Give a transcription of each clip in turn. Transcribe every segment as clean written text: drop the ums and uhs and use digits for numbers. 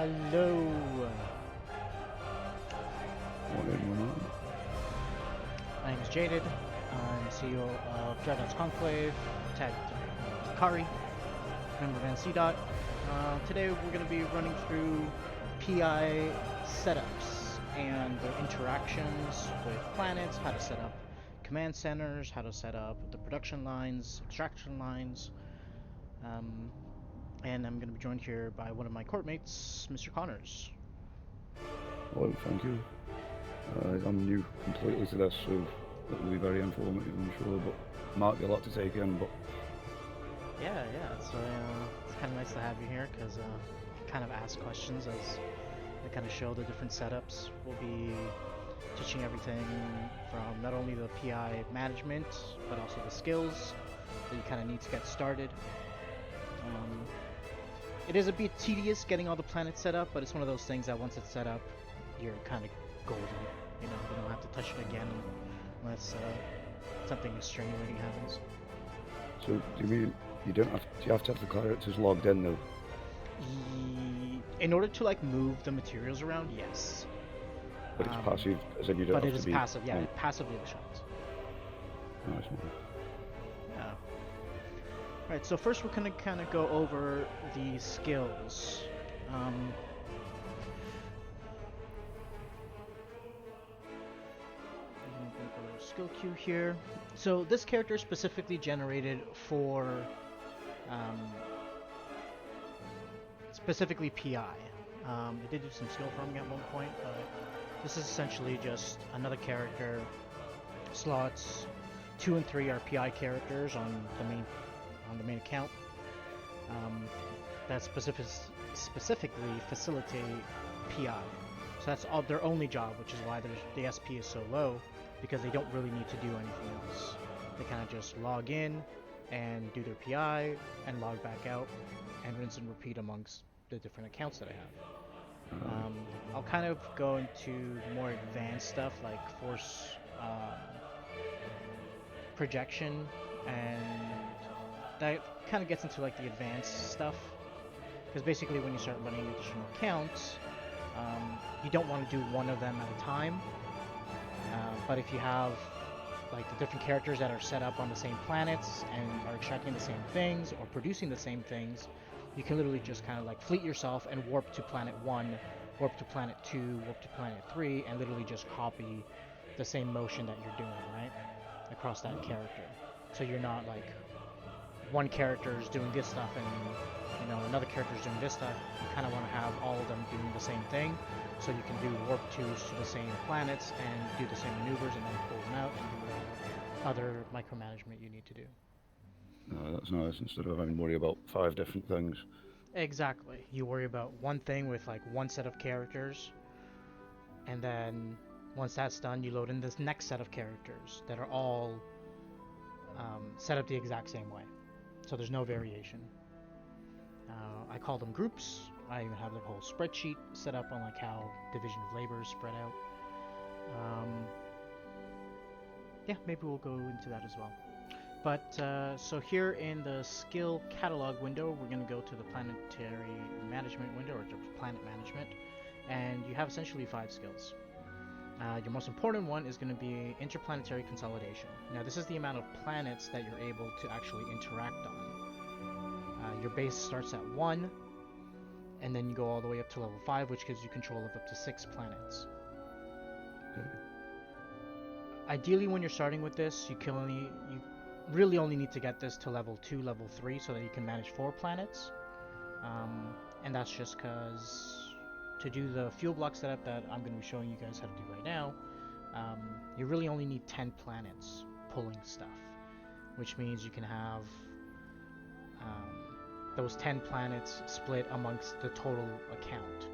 Hello. Morning. My name is Jaded. I'm CEO of Dreadnought's Conclave, Ted Kari, member of NC Dot. Today we're going to be running through PI setups and their interactions with planets, how to set up command centers, how to set up the production lines, extraction lines, and I'm going to be joined here by one of my court mates, Mr. Connors. Hello, thank you. I'm new completely to this, so it'll be very informative, I'm sure, but might be a lot to take in, but... Yeah, so it's kind of nice to have you here, because you can kind of ask questions as they kind of show the different setups. We'll be teaching everything from not only the PI management, but also the skills that you kind of need to get started. It is a bit tedious getting all the planets set up, but it's one of those things that once it's set up, you're kind of golden. You know, you don't have to touch it again unless something extenuating happens. So, do you mean do you have to have the characters logged in though? In order to like move the materials around, yes. But it's passive, as in you don't but have it to is be... passive, yeah, it passively shows. Nice one. Yeah. Right, so first we're gonna kind of go over the skills. Skill queue here. So this character is specifically generated for specifically PI. I did do some skill farming at one point, but this is essentially just another character. Slots 2 and 3 are PI characters on the main account that specifically facilitate PI. So that's all their only job, which is why the SP is so low, because they don't really need to do anything else. They kind of just log in and do their PI and log back out and rinse and repeat amongst the different accounts that I have. I'll kind of go into more advanced stuff like force projection, and that kind of gets into like the advanced stuff, because basically when you start running additional accounts, you don't want to do one of them at a time. But if you have like the different characters that are set up on the same planets and are extracting the same things or producing the same things, you can literally just kind of like fleet yourself and warp to planet 1, warp to planet 2, warp to planet 3, and literally just copy the same motion that you're doing, right? Across that character. So you're not like one character is doing this stuff and another character is doing this stuff. You kind of want to have all of them doing the same thing, so you can do warp 2s to the same planets and do the same maneuvers and then pull them out and do whatever other micromanagement you need to do. That's nice, instead of having to worry about 5 different things. Exactly. You worry about one thing with like one set of characters, and then once that's done, you load in this next set of characters that are all set up the exact same way. So there's no variation. I call them groups. I even have the whole spreadsheet set up on like how division of labor is spread out. Yeah, maybe we'll go into that as well. But so here in the skill catalog window, we're going to go to the Planetary Management window, or Planet Management, and you have essentially 5 skills. Your most important one is going to be interplanetary consolidation. Now this is the amount of planets that you're able to actually interact on. Your base starts at 1, and then you go all the way up to level 5, which gives you control of up to 6 planets. Okay. Ideally, when you're starting with this, you really only need to get this to level 2, level 3, so that you can manage 4 planets. And that's just because to do the fuel block setup that I'm going to be showing you guys how to do right now, you really only need 10 planets pulling stuff, which means you can have those 10 planets split amongst the total account.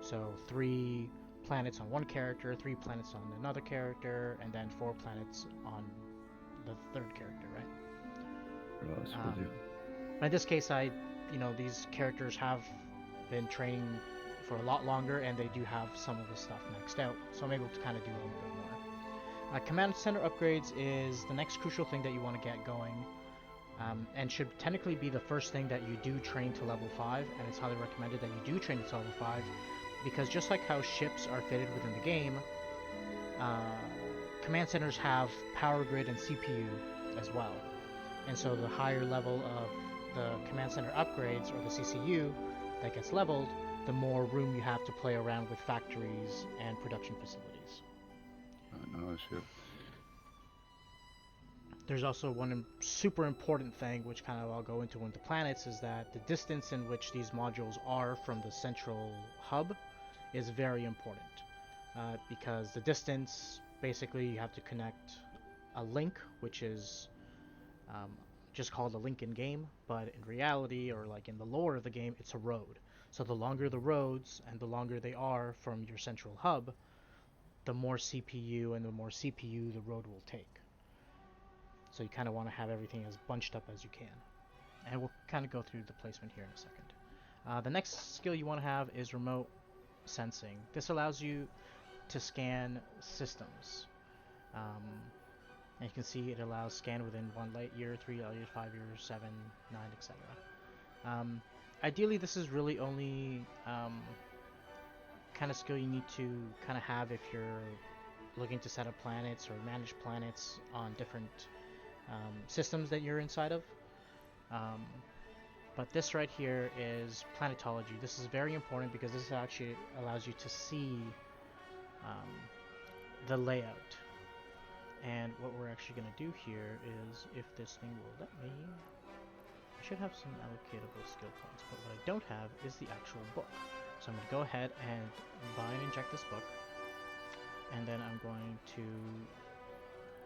So 3 planets on one character, 3 planets on another character, and then 4 planets on the third character, right? Right, in this case, these characters have been training for a lot longer, and they do have some of the stuff maxed out, so I'm able to kind of do a little bit more. Command center upgrades is the next crucial thing that you want to get going and should technically be the first thing that you do train to level 5, and it's highly recommended that you do train to level 5, because just like how ships are fitted within the game, uh, command centers have power grid and CPU as well. And so the higher level of the command center upgrades, or the CCU, that gets leveled, the more room you have to play around with factories and production facilities. Nice, yeah. There's also one super important thing, which kind of I'll go into with the planets, is that the distance in which these modules are from the central hub is very important. Because the distance, basically you have to connect a link, which is just called a link in game, but in reality, or like in the lore of the game, it's a road. So the longer the roads and the longer they are from your central hub, the more CPU and the more CPU the road will take. So you kind of want to have everything as bunched up as you can. And we'll kind of go through the placement here in a second. The next skill you want to have is remote sensing. This allows you to scan systems. And you can see it allows scan within 1 light year, 3 light years, 5 years, 7, 9, etc. Ideally, this is really only kind of skill you need to kind of have if you're looking to set up planets or manage planets on different systems that you're inside of. But this right here is planetology. This is very important because this actually allows you to see the layout. And what we're actually going to do here is, if this thing will let me, I should have some allocatable skill points, but what I don't have is the actual book. So I'm going to go ahead and buy and inject this book, and then I'm going to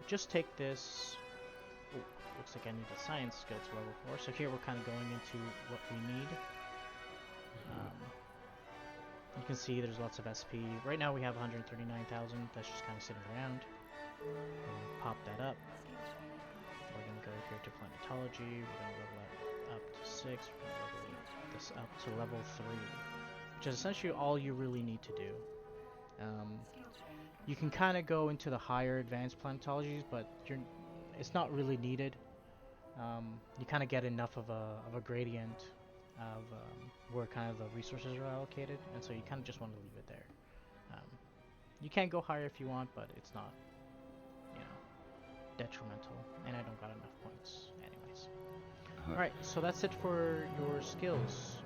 just take this. Oh, looks like I need a science skill to level 4. So here we're kind of going into what we need. You can see there's lots of SP. Right now we have 139,000. That's just kind of sitting around. Pop that up. We're going to go here to planetology. We're going to level that up to 6. We're going to level this up to level 3, which is essentially all you really need to do. You can kind of go into the higher advanced planetologies, but it's not really needed. You kind of get enough of a gradient of where kind of the resources are allocated, and so you kind of just want to leave it there. You can go higher if you want, but it's not, detrimental, and I don't got enough points anyways. Alright, so that's it for your skills.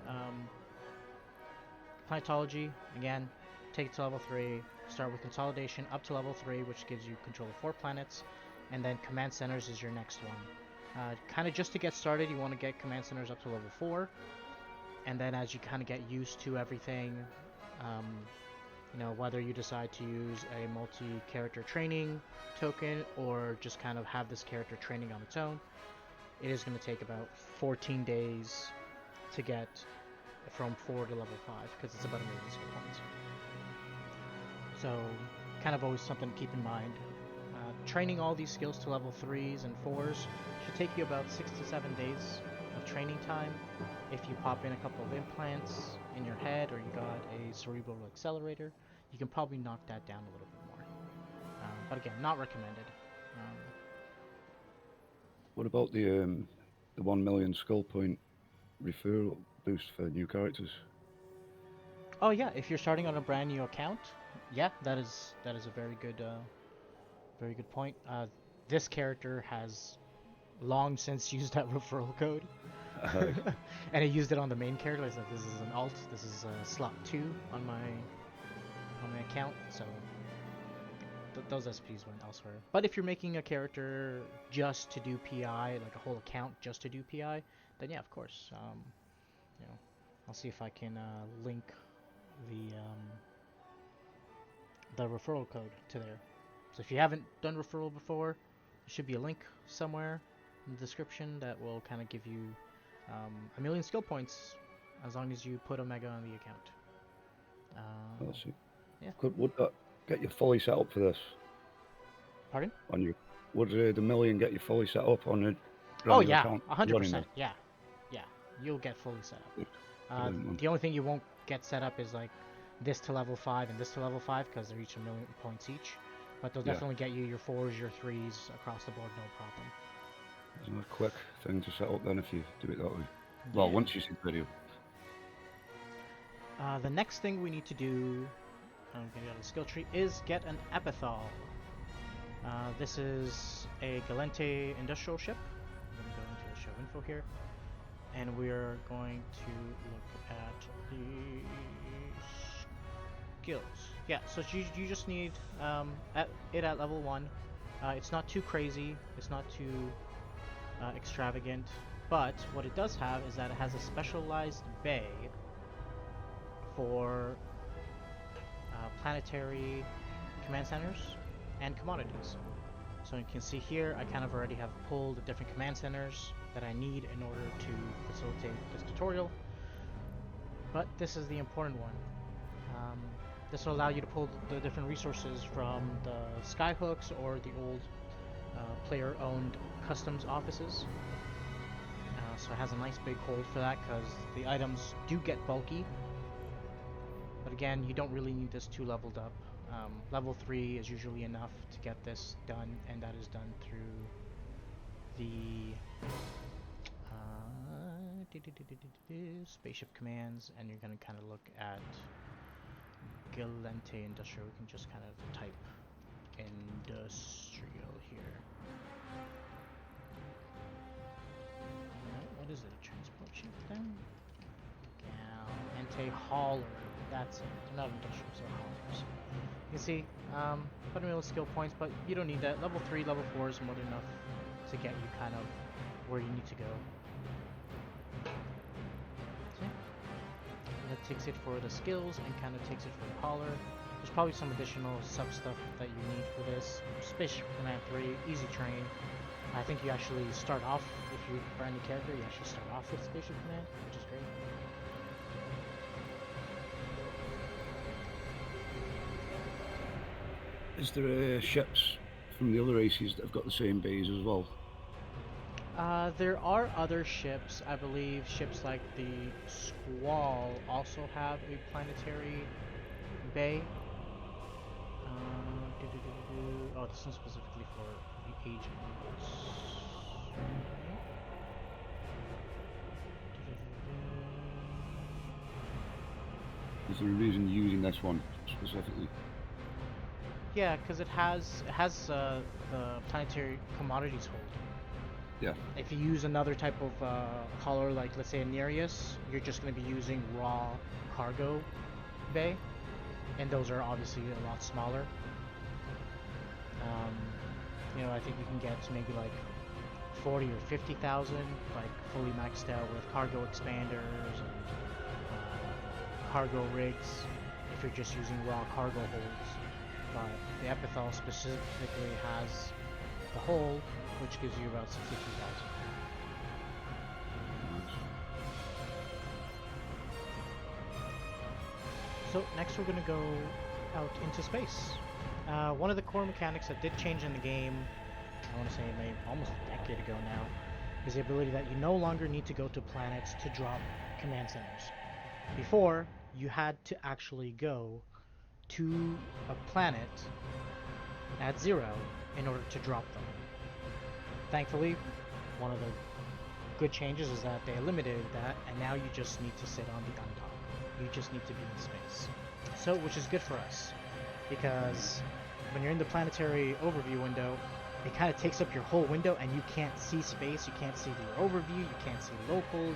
Planetology, again, take it to level 3, start with consolidation up to level 3, which gives you control of 4 planets, and then command centers is your next one. Kind of just to get started, you want to get command centers up to level 4, and then as you kind of get used to everything, whether you decide to use a multi-character training token or just kind of have this character training on its own, it is going to take about 14 days to get from 4 to level 5, because it's about 1 million skill points. So kind of always something to keep in mind. Training all these skills to level 3s and 4s should take you about 6 to 7 days of training time. If you pop in a couple of implants in your head, or you got a cerebral accelerator, you can probably knock that down a little bit more. But again, not recommended. What about the 1 million skill point referral boost for new characters? Oh yeah, if you're starting on a brand new account, yeah, that is a very good point. This character has long since used that referral code, and I used it on the main character. I said, this is an alt. This is slot 2 on my account. So those SPs went elsewhere. But if you're making a character just to do PI, like a whole account just to do PI, then yeah, of course. I'll see if I can link the referral code to there. So if you haven't done referral before, there should be a link somewhere in the description that will kind of give you 1 million skill points as long as you put Omega on the account. That's it. Yeah. Would that get you fully set up for this? Pardon? Would the million get you fully set up on a Oh brand new yeah, account? 100%. Yeah, you'll get fully set up. The only thing you won't get set up is like this to level 5 and this to level 5, because they're each 1 million points each. But they'll definitely get you your 4s, your 3s across the board, no problem. It's a quick thing to set up then if you do it that way. Well, Yeah. once you see the video. The next thing we need to do, I'm gonna go to the skill tree, is get an epithal. This is a Galente industrial ship. I'm gonna go into the show info here, and we're going to look at the skills. Yeah, so you just need at level 1. It's not too crazy. It's not too extravagant. But what it does have is that it has a specialized bay for planetary command centers and commodities. So you can see here, I kind of already have pulled the different command centers that I need in order to facilitate this tutorial. But this is the important one. This will allow you to pull the different resources from the skyhooks or the old player-owned customs offices. So it has a nice big hold for that because the items do get bulky. But again, you don't really need this 2 leveled up. Level 3 is usually enough to get this done, and that is done through the spaceship commands, and you're going to kind of look at Galente Industrial. We can just kind of type industrial here. What is it? A transport ship then? Galente hauler. That's it. They're not industrials, they're haulers. You can see, putting in skill points, but you don't need that. Level 3, level 4 is more than enough to get you kind of where you need to go. See? And that takes it for the skills and kind of takes it for the hauler. There's probably some additional sub stuff that you need for this. Spaceship Command 3, easy train. I think you actually start off, if you're a brand new character, you actually start off with Spaceship Command, which is great. Is there ships from the other races that have got the same bays as well? There are other ships. I believe ships like the Squall also have a planetary bay. Oh, this one's specifically for the agents. Is there a reason using this one specifically? Yeah, because it has the planetary commodities hold. Yeah. If you use another type of hauler, like let's say a Nereus, you're just going to be using raw cargo bay, and those are obviously a lot smaller. I think you can get to maybe like 40 or 50,000, like fully maxed out with cargo expanders and cargo rigs. If you're just using raw cargo holds, but the epithal specifically has the hold, which gives you about 62,000. So next we're going to go out into space. One of the core mechanics that did change in the game, I want to say maybe almost a decade ago now, is the ability that you no longer need to go to planets to drop command centers. Before, you had to actually go to a planet at 0 in order to drop them. Thankfully, one of the good changes is that they eliminated that, and now you just need to sit on the undock. You just need to be in space. So, which is good for us, because when you're in the planetary overview window, it kind of takes up your whole window, and you can't see space, you can't see the overview, you can't see local, you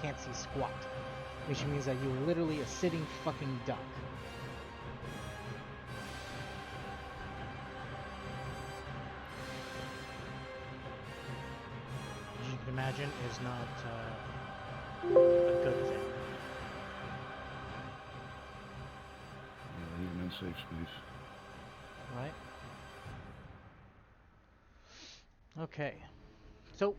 can't see squat, which means that you're literally a sitting fucking duck. As you can imagine, is not a good thing. Yeah, even in safe space. Right? Okay. So,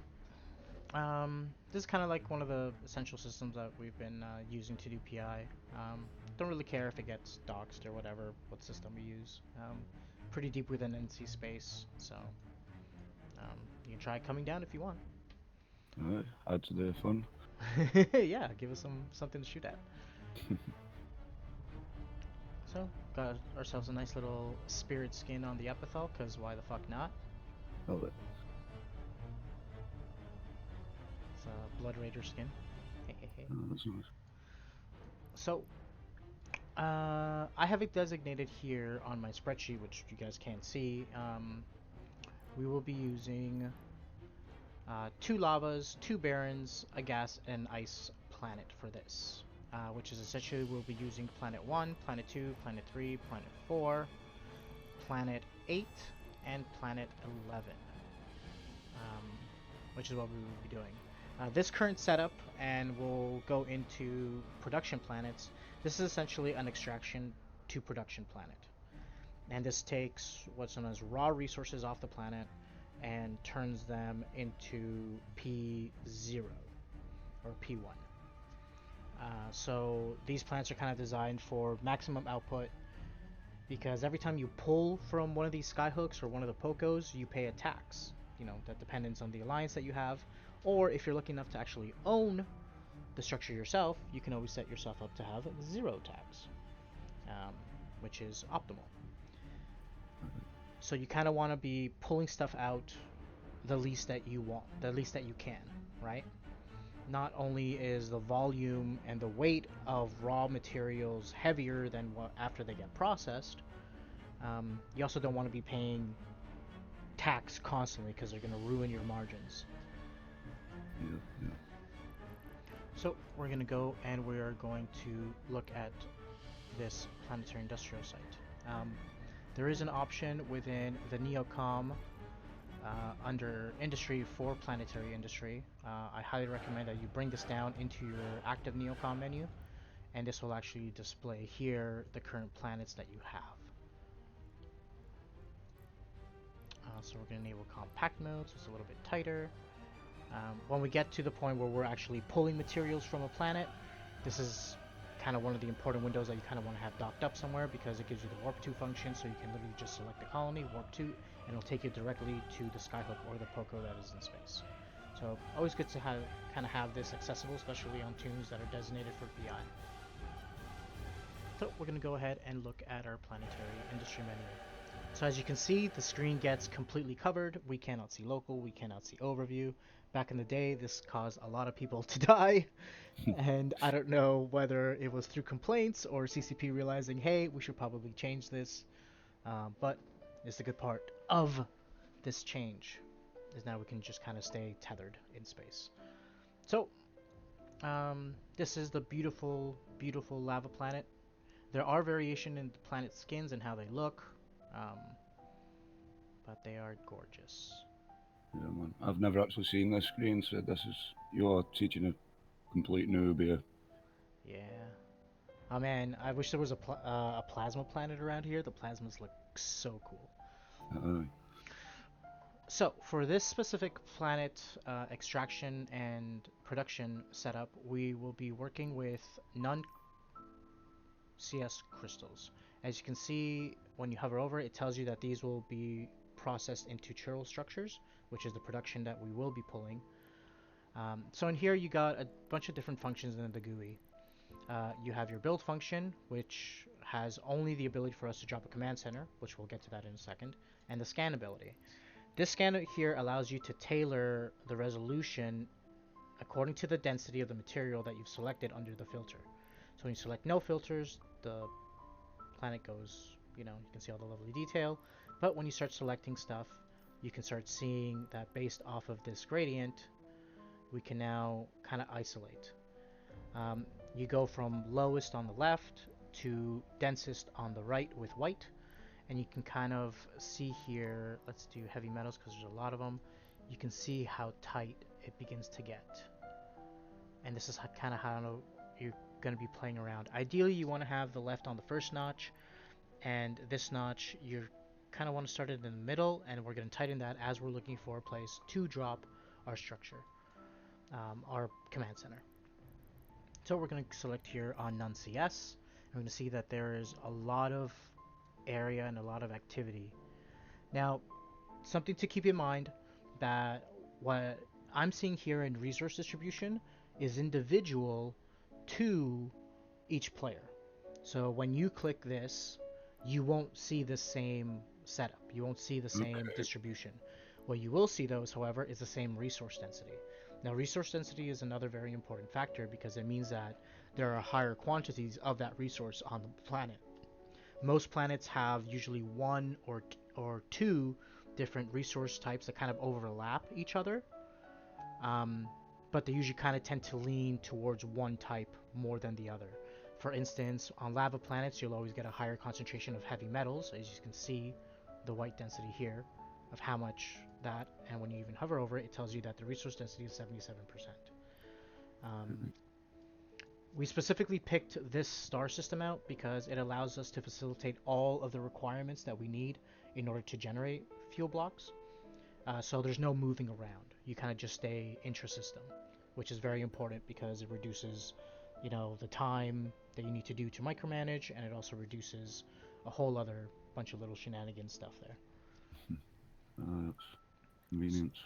this is kind of like one of the essential systems that we've been using to do PI. Don't really care if it gets doxed or whatever, what system we use. Pretty deep within NC space, so you can try coming down if you want. Alright, add to their fun. Yeah, give us something to shoot at. So, got ourselves a nice little spirit skin on the epithal, because why the fuck not? Love it. Blood Raider skin. Hey, hey, hey. Oh, that's nice. So, I have it designated here on my spreadsheet, which you guys can't see. We will be using 2 lavas, 2 barrens, a gas, and an ice planet for this. Which is essentially we'll be using Planet 1, Planet 2, Planet 3, Planet 4, Planet 8, and Planet 11. Um, which is what we will be doing. This current setup, and we'll go into production planets. This is essentially an extraction to production planet. And this takes what's known as raw resources off the planet and turns them into P0 or P1. So these plants are kind of designed for maximum output because every time you pull from one of these skyhooks or one of the pocos, you pay a tax. That depends on the alliance that you have, or if you're lucky enough to actually own the structure yourself, you can always set yourself up to have 0 tax, which is optimal. So you kind of want to be pulling stuff out the least that you want, the least that you can, right? Not only is the volume and the weight of raw materials heavier than what after they get processed, you also don't want to be paying tax constantly because they're going to ruin your margins. Yeah. So we're going to go and we're going to look at this planetary industrial site. There is an option within the Neocom under industry for planetary industry. I highly recommend that you bring this down into your active Neocom menu, and this will actually display here the current planets that you have. So we're going to enable compact mode, so it's a little bit tighter. When we get to the point where we're actually pulling materials from a planet, this is kind of one of the important windows that you kind of want to have docked up somewhere because it gives you the warp to function, so you can literally just select the colony, warp to, and it'll take you directly to the skyhook or the poco that is in space. So always good to have this accessible, especially on tunes that are designated for BI. So we're going to go ahead and look at our planetary industry menu. So as you can see, the screen gets completely covered. We cannot see local, we cannot see overview. Back in the day, this caused a lot of people to die. And I don't know whether it was through complaints or CCP realizing, hey, we should probably change this. But it's the good part of this change is now we can just kind of stay tethered in space. So this is the beautiful, beautiful lava planet. There are variation in the planet skins and how they look, but they are gorgeous. Yeah, man. I've never actually seen this screen, so you're teaching a complete noob here. Yeah. Oh man, I wish there was a plasma planet around here. The plasmas look so cool. So for this specific planet extraction and production setup, we will be working with non-CS crystals. As you can see, when you hover over it, it tells you that these will be processed into churl structures, which is the production that we will be pulling. So in here you got a bunch of different functions in the GUI. You have your build function, which has only the ability for us to drop a command center, which we'll get to that in a second, and the scan ability. This scanner here allows you to tailor the resolution according to the density of the material that you've selected under the filter. So when you select no filters, the planet goes, you can see all the lovely detail. But when you start selecting stuff, you can start seeing that based off of this gradient, we can now kind of isolate. You go from lowest on the left to densest on the right with white. And you can kind of see here, let's do heavy metals because there's a lot of them. You can see how tight it begins to get. And this is kind of how you're going to be playing around. Ideally, you want to have the left on the first notch, and this notch, you kind of want to start it in the middle, and we're going to tighten that as we're looking for a place to drop our structure, our command center. So we're going to select here on none CS. We're going to see that there is a lot of area and a lot of activity. Now, something to keep in mind that what I'm seeing here in resource distribution is individual to each player. So when you click this, you won't see the same setup. You won't see the same distribution. What you will see, though, however, is the same resource density. Now, resource density is another very important factor because it means that there are higher quantities of that resource on the planet. Most planets have usually one or two different resource types that kind of overlap each other, um, but they usually kind of tend to lean towards one type more than the other. For instance, on lava planets, you'll always get a higher concentration of heavy metals, as you can see the white density here of how much that, and when you even hover over it, it tells you that the resource density is 77%. We specifically picked this star system out because it allows us to facilitate all of the requirements that we need in order to generate fuel blocks. So there's no moving around. You kind of just stay intra-system, which is very important because it reduces, the time that you need to do to micromanage, and it also reduces a whole other bunch of little shenanigans stuff there. That's convenience.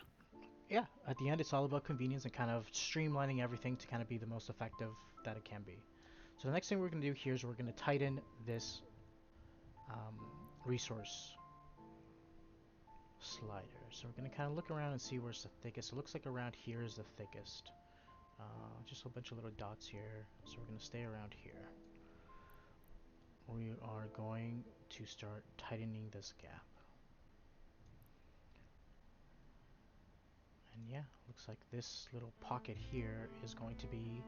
Yeah, at the end, it's all about convenience and kind of streamlining everything to kind of be the most effective that it can be. So the next thing we're going to do here is we're going to tighten this resource slider. So we're going to kind of look around and see where's the thickest. It looks like around here is the thickest. Just a bunch of little dots here. So we're going to stay around here. We are going to start tightening this gap. And yeah, looks like this little pocket here is going to be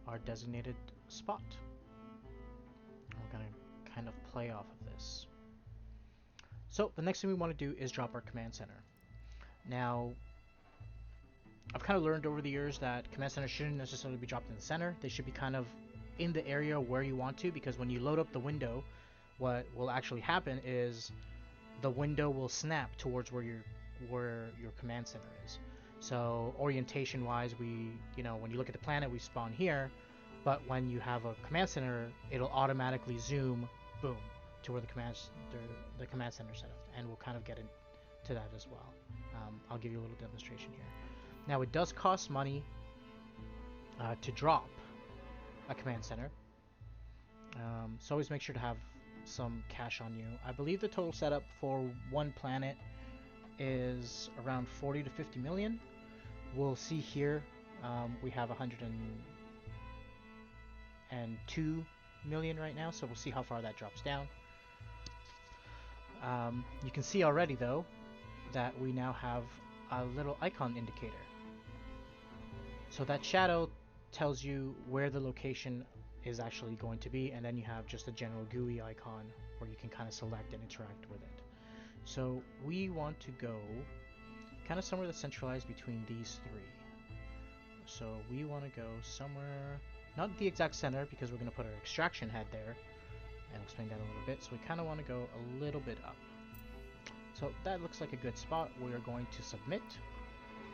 our designated spot. We're going to kind of play off of this. So the next thing we want to do is drop our command center. Now, I've kind of learned over the years that command centers shouldn't necessarily be dropped in the center. They should be kind of in the area where you want to, because when you load up the window, what will actually happen is the window will snap towards where your command center is. So orientation wise, when you look at the planet, we spawn here, but when you have a command center, it'll automatically zoom, boom, to where the command center set up, and we'll kind of get into that as well. I'll give you a little demonstration here. Now, it does cost money to drop a command center, so always make sure to have some cash on you. I believe the total setup for one planet is around 40 to 50 million. We'll see here we have 102 million right now, so we'll see how far that drops down. You can see already though that we now have a little icon indicator. So that shadow tells you where the location is actually going to be, and then you have just a general GUI icon where you can kind of select and interact with it. So we want to go kind of somewhere that's centralized between these three. So we want to go somewhere, not the exact center because we're going to put our extraction head there, and I'll explain that a little bit. So we kind of want to go a little bit up. So that looks like a good spot. We are going to submit,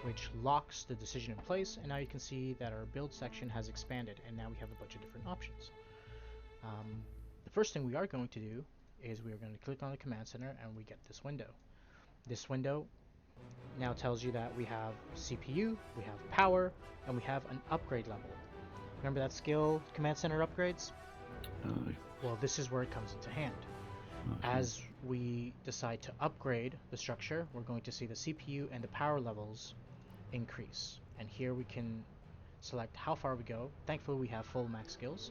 which locks the decision in place, and now you can see that our build section has expanded, and now we have a bunch of different options. The first thing we are going to do is we are going to click on the command center, and we get this window. This window now tells you that we have CPU, we have power, and we have an upgrade level. Remember that skill, command center upgrades? Well, this is where it comes into hand. As we decide to upgrade the structure, we're going to see the CPU and the power levels increase. And here we can select how far we go. Thankfully, we have full max skills.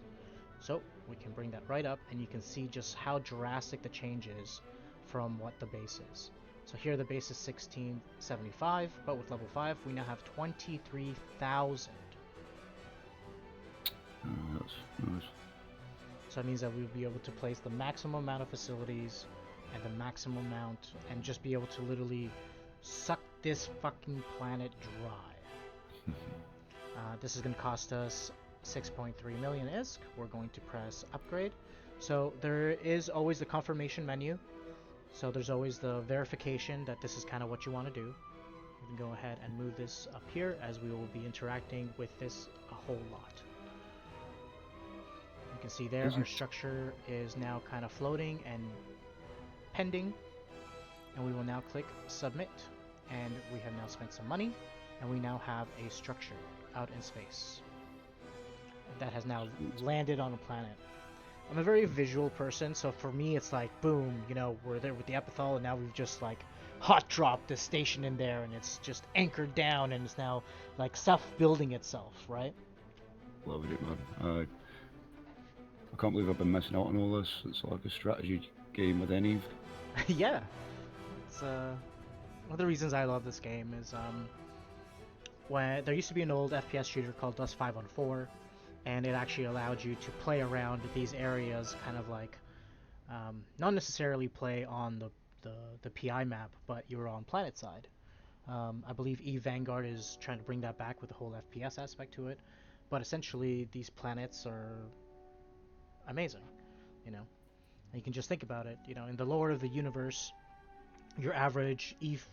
So we can bring that right up, and you can see just how drastic the change is from what the base is. So here the base is 1675, but with level 5, we now have 23,000. That's nice. So that means that we'll be able to place the maximum amount of facilities and the maximum amount, and just be able to literally suck this fucking planet dry. This is going to cost us 6.3 million ISK. We're going to press upgrade. So there is always the confirmation menu. So there's always the verification that this is kind of what you want to do. We can go ahead and move this up here, as we will be interacting with this a whole lot. You can see there our structure is now kind of floating and pending, and we will now click submit, and we have now spent some money, and we now have a structure out in space that has now landed on a planet. I'm a very visual person, so for me it's like boom, we're there with the epithel, and now we've just like hot dropped the station in there, and it's just anchored down, and it's now like self-building itself, right? Loved it, man. I can't believe I've been missing out on all this. It's like a strategy game with Eve. Yeah, it's one of the reasons I love this game is when there used to be an old FPS shooter called Dust 5 on 4, and it actually allowed you to play around these areas, kind of like not necessarily play on the PI map, but you were on planet side. I believe Eve Vanguard is trying to bring that back with the whole FPS aspect to it, but essentially these planets are amazing, you know. And you can just think about it, you know, in the lore of the universe, your average Eve,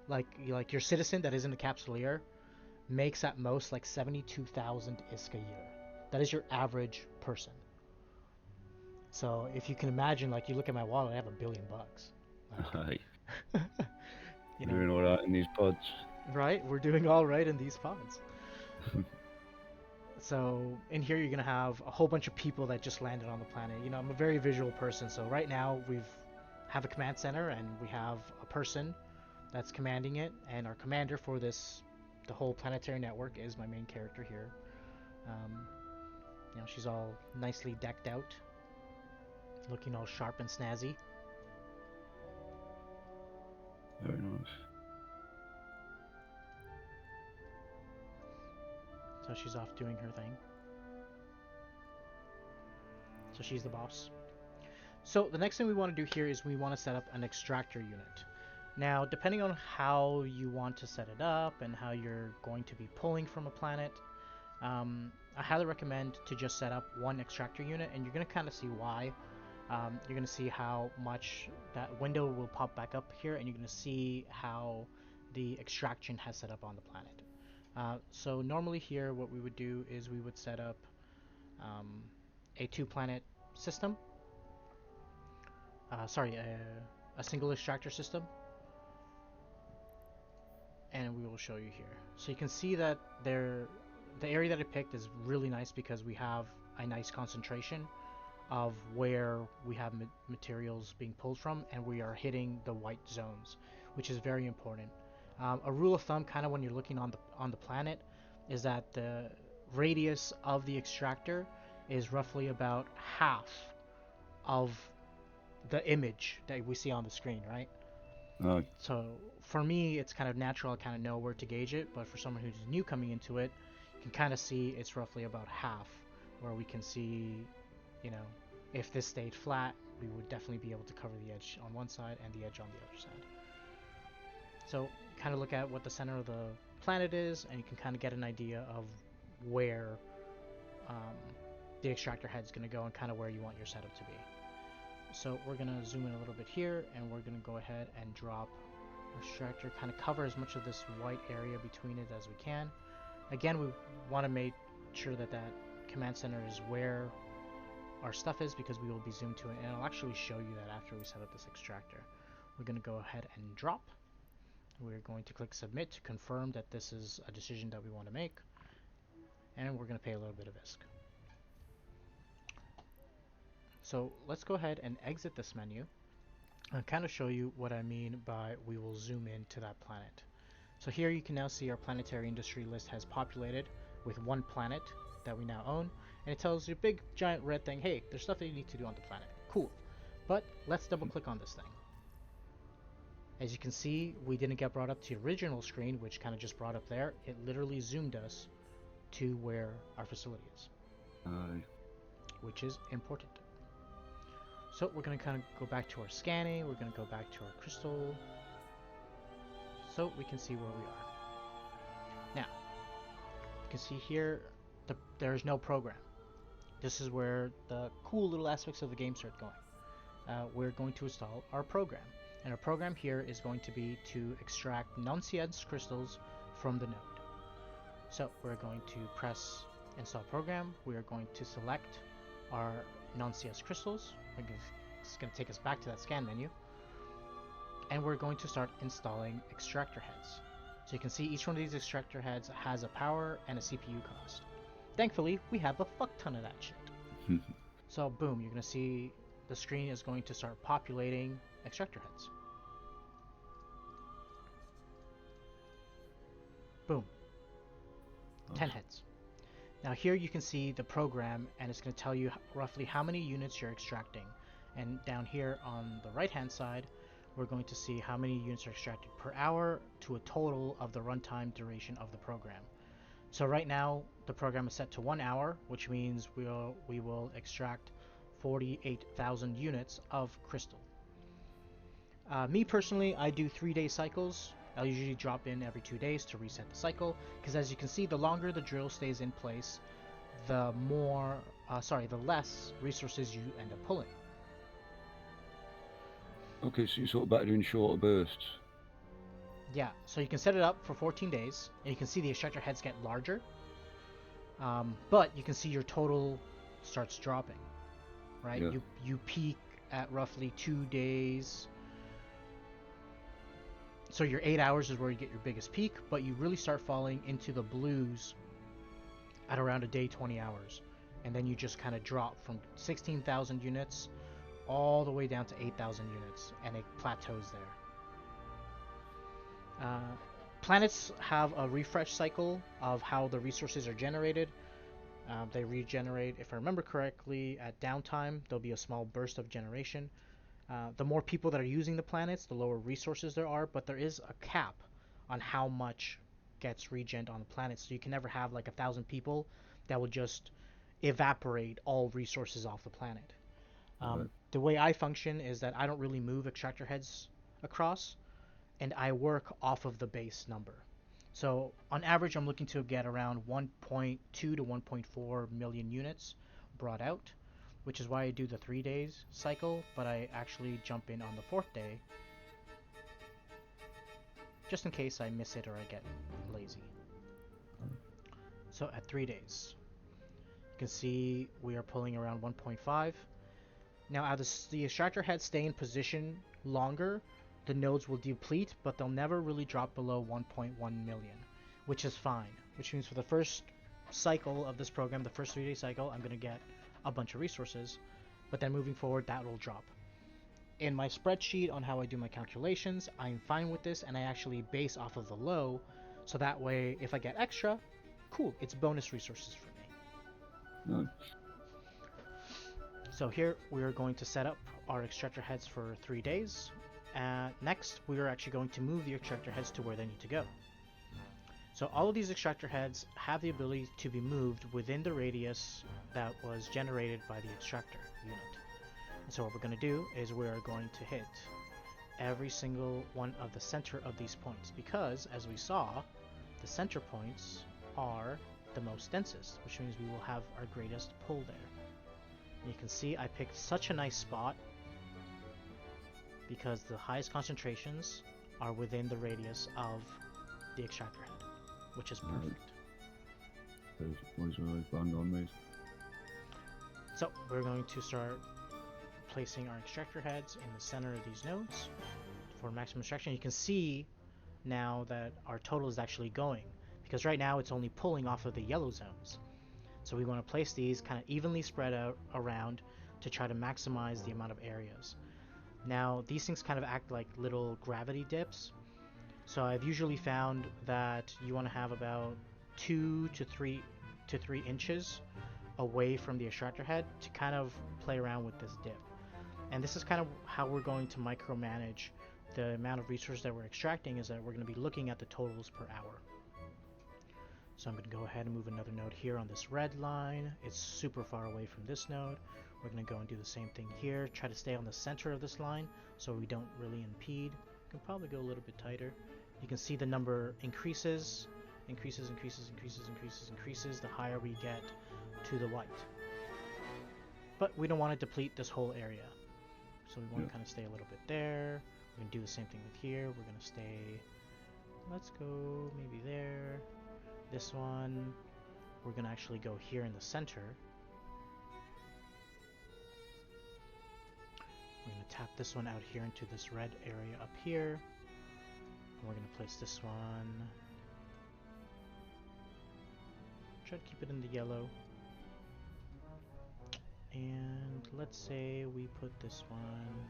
like your citizen that is in the capsuleer, makes at most like 72,000 ISK a year. That is your average person. So if you can imagine, like you look at my wallet, I have $1 billion. Aye. Like, you know, Doing all right in these pods. right? We're doing all right in these pods. So in here, you're gonna have a whole bunch of people that just landed on the planet. You know, I'm a very visual person, so right now have a command center and we have a person that's commanding it, and our commander for the whole planetary network is my main character here. You know, she's all nicely decked out, looking all sharp and snazzy. Very nice. So she's off doing her thing. So she's the boss. So the next thing we want to do here is we want to set up an extractor unit. Now, depending on how you want to set it up and how you're going to be pulling from a planet, I highly recommend to just set up one extractor unit, and you're going to kind of see why. You're going to see how much that window will pop back up here, and you're going to see how the extraction has set up on the planet. So normally here what we would do is we would set up a 2-planet system. Sorry, a single extractor system. And we will show you here. So you can see that the area that I picked is really nice because we have a nice concentration of where we have materials being pulled from, and we are hitting the white zones, which is very important. A rule of thumb, kind of when you're looking on the planet, is that the radius of the extractor is roughly about half of the image that we see on the screen, right? So for me, it's kind of natural. I kind of know where to gauge it, but for someone who's new coming into it, you can kind of see it's roughly about half, where we can see, you know, if this stayed flat, we would definitely be able to cover the edge on one side and the edge on the other side. So kind of look at what the center of the planet is, and you can kind of get an idea of where the extractor head's going to go and kind of where you want your setup to be. So we're going to zoom in a little bit here, and we're going to go ahead and drop our extractor, kind of cover as much of this white area between it as we can. Again, we want to make sure that that command center is where our stuff is, because we will be zoomed to it, and I'll actually show you that after we set up this extractor. We're going to go ahead and drop. We're going to click submit to confirm that this is a decision that we want to make, and we're going to pay a little bit of ISK. So let's go ahead and exit this menu and kind of show you what I mean by we will zoom in to that planet. So here you can now see our planetary industry list has populated with one planet that we now own, and it tells you a big giant red thing, hey, there's stuff that you need to do on the planet. Cool. But let's double click on this thing. As you can see, we didn't get brought up to the original screen, which kind of just brought up there. It literally zoomed us to where our facility is, which is important. So we're going to kind of go back to our scanning, we're going to go back to our crystal, so we can see where we are. Now, you can see here, there's no program. This is where the cool little aspects of the game start going. We're going to install our program, and our program here is going to be to extract non-CS crystals from the node. So we're going to press install program, we are going to select our non-CS crystals. It's going to take us back to that scan menu, and we're going to start installing extractor heads. So you can see each one of these extractor heads has a power and a CPU cost. Thankfully, we have a fuck ton of that shit. So boom, you're going to see the screen is going to start populating extractor heads. 10 heads. Now here you can see the program, and it's going to tell you roughly how many units you're extracting. And down here on the right hand side, we're going to see how many units are extracted per hour to a total of the runtime duration of the program. So right now the program is set to 1 hour, which means we will extract 48,000 units of crystal. Me personally, I do 3-day cycles. I'll usually drop in every 2 days to reset the cycle, because as you can see, the longer the drill stays in place, the less resources you end up pulling. Okay, so you're sort of better doing shorter bursts. Yeah, so you can set it up for 14 days, and you can see the extractor heads get larger, but you can see your total starts dropping, right? Yeah. You peak at roughly 2 days. So your 8 hours is where you get your biggest peak, but you really start falling into the blues at around a day 20 hours. And then you just kind of drop from 16,000 units all the way down to 8,000 units, and it plateaus there. Planets have a refresh cycle of how the resources are generated. They regenerate, if I remember correctly, at downtime. There'll be a small burst of generation. The more people that are using the planets, the lower resources there are, but there is a cap on how much gets regened on the planet. So you can never have like 1,000 people that will just evaporate all resources off the planet. Right. The way I function is that I don't really move extractor heads across, and I work off of the base number. So on average, I'm looking to get around 1.2 to 1.4 million units brought out, which is why I do the 3 days cycle, but I actually jump in on the 4th day, just in case I miss it or I get lazy. So at 3 days, you can see we are pulling around 1.5. Now as the extractor heads stay in position longer, the nodes will deplete, but they'll never really drop below 1.1 million, which is fine. Which means for the first cycle of this program, the first 3-day cycle, I'm going to get a bunch of resources, but then moving forward, that will drop. In my spreadsheet on how I do my calculations, I'm fine with this, and I actually base off of the low, so that way, if I get extra, cool, it's bonus resources for me. No. So here we are going to set up our extractor heads for 3 days. Next, we are actually going to move the extractor heads to where they need to go. So all of these extractor heads have the ability to be moved within the radius that was generated by the extractor unit. And so what we're going to do is we are going to hit every single one of the center of these points, because as we saw, the center points are the most densest, which means we will have our greatest pull there. And you can see I picked such a nice spot because the highest concentrations are within the radius of the extractor head, which is perfect. Those really bang on me. So we're going to start placing our extractor heads in the center of these nodes for maximum extraction. You can see now that our total is actually going, because right now it's only pulling off of the yellow zones. So we want to place these kind of evenly spread out around to try to maximize the amount of areas. Now these things kind of act like little gravity dips, so I've usually found that you want to have about 2 to 3 inches away from the extractor head to kind of play around with this dip. And this is kind of how we're going to micromanage the amount of resources that we're extracting, is that we're going to be looking at the totals per hour. So I'm going to go ahead and move another node here on this red line. It's super far away from this node. We're going to go and do the same thing here. Try to stay on the center of this line so we don't really impede. Can probably go a little bit tighter. You can see the number increases the higher we get to the white. But we don't want to deplete this whole area. So we want to kind of stay a little bit there. We're going to do the same thing with here. We're going to stay, let's go maybe there. This one, we're going to actually go here in the center. We're going to tap this one out here into this red area up here. And we're going to place this one. Try to keep it in the yellow. And let's say we put this one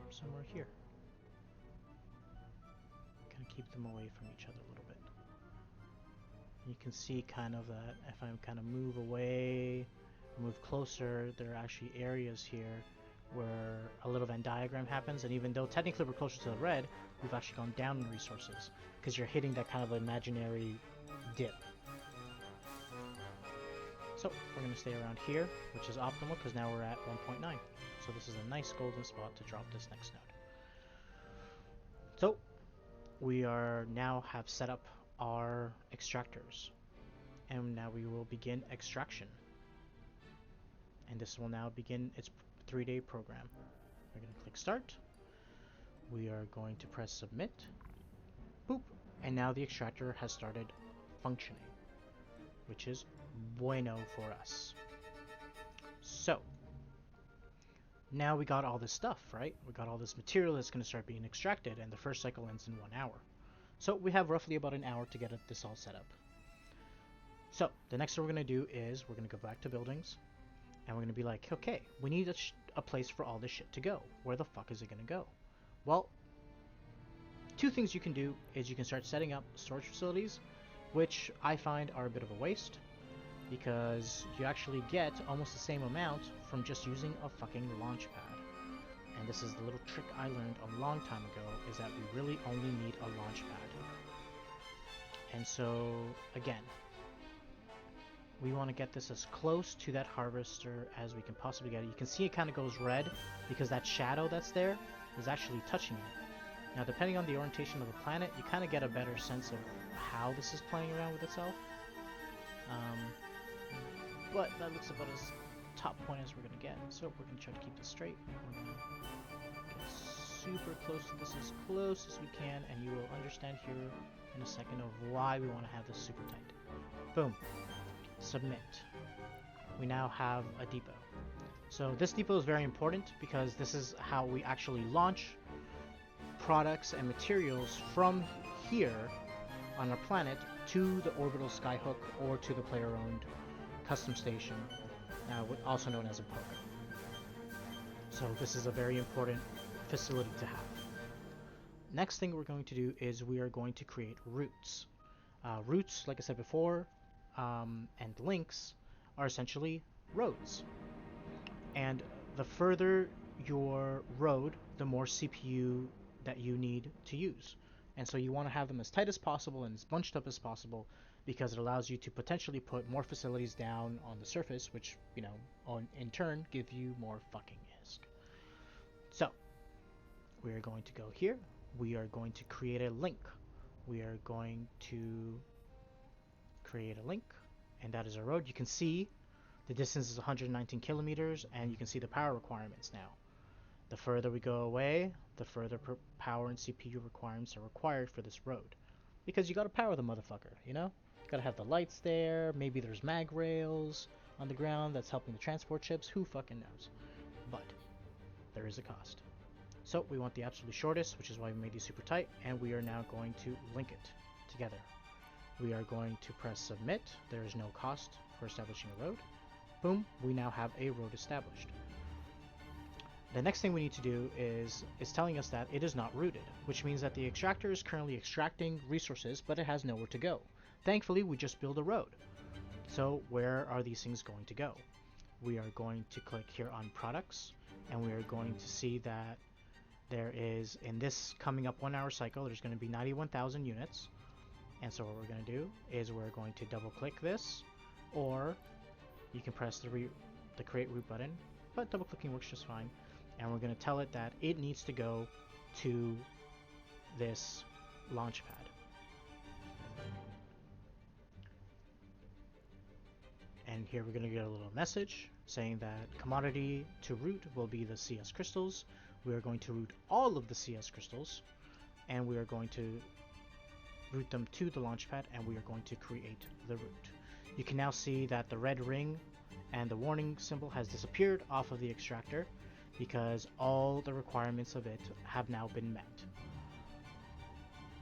somewhere here. Kind of keep them away from each other a little bit. You can see kind of that if I kind of move away, move closer, there are actually areas here where a little Venn diagram happens, and even though technically we're closer to the red, we've actually gone down in resources because you're hitting that kind of imaginary dip. So we're going to stay around here, which is optimal because now we're at 1.9. So this is a nice golden spot to drop this next node. So we are now have set up our extractors, and now we will begin extraction. And this will now begin its 3-day program. We're going to click start. We are going to press submit. Boop. And now the extractor has started functioning, which is bueno for us. So now we got all this stuff, right? We got all this material that's going to start being extracted, and the first cycle ends in 1 hour. So we have roughly about an hour to get this all set up. So the next thing we're going to do is we're going to go back to buildings, and we're going to be like, okay, we need a place for all this shit to go. Where the fuck is it going to go? Well, 2 things you can do is you can start setting up storage facilities, which I find are a bit of a waste, because you actually get almost the same amount from just using a fucking launch pad. And this is the little trick I learned a long time ago, is that we really only need a launch pad. And so, again, we want to get this as close to that harvester as we can possibly get it. You can see it kind of goes red because that shadow that's there is actually touching it. Now, depending on the orientation of the planet, you kind of get a better sense of how this is playing around with itself. But that looks about as top point as we're going to get. So we're going to try to keep this straight. We're going to get super close to this, as close as we can, and you will understand here in a second of why we want to have this super tight. Boom. Submit. We now have a depot. So this depot is very important because this is how we actually launch products and materials from here on our planet to the orbital skyhook or to the player-owned custom station, also known as a poke. So this is a very important facility to have. Next thing we're going to do is we are going to create routes. Routes, like I said before, and links are essentially roads. And the further your road, the more CPU that you need to use. And so you want to have them as tight as possible and as bunched up as possible, because it allows you to potentially put more facilities down on the surface, which, in turn, give you more fucking ISK. So, we are going to go here. We are going to create a link. We are going to create a link, and that is a road. You can see the distance is 119 kilometers, and you can see the power requirements now. The further we go away, the further power and CPU requirements are required for this road. Because you gotta power the motherfucker, You gotta have the lights there, maybe there's mag rails on the ground that's helping the transport ships, who fucking knows. But there is a cost. So we want the absolutely shortest, which is why we made these super tight, and we are now going to link it together. We are going to press submit. There is no cost for establishing a road. Boom, we now have a road established. The next thing we need to do is telling us that it is not routed, which means that the extractor is currently extracting resources, but it has nowhere to go. Thankfully, we just built a road. So where are these things going to go? We are going to click here on products, and we are going to see that there is, in this coming up 1 hour cycle, there's going to be 91,000 units. And so what we're going to do is we're going to double click this, or you can press the create route button, but double clicking works just fine. And we're going to tell it that it needs to go to this launch pad. And here we're going to get a little message saying that commodity to route will be the CS crystals. We are going to route all of the CS crystals, and we are going to route them to the launch pad, and we are going to create the route. You can now see that the red ring and the warning symbol has disappeared off of the extractor because all the requirements of it have now been met.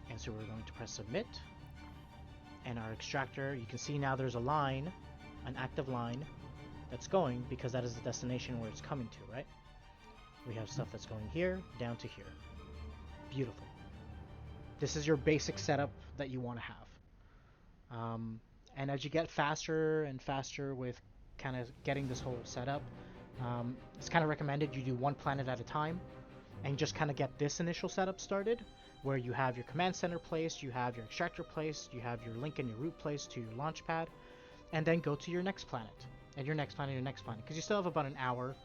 And so we're going to press submit, and our extractor, you can see now there's a line, an active line that's going, because that is the destination where it's coming to, right? We have stuff that's going here down to here. Beautiful. This is your basic setup that you want to have. And as you get faster and faster with kind of getting this whole setup, it's kind of recommended you do one planet at a time and just kind of get this initial setup started, where you have your command center placed, you have your extractor placed, you have your link and your route placed to your launch pad, and then go to your next planet, and your next planet, your next planet, because you still have about an hour,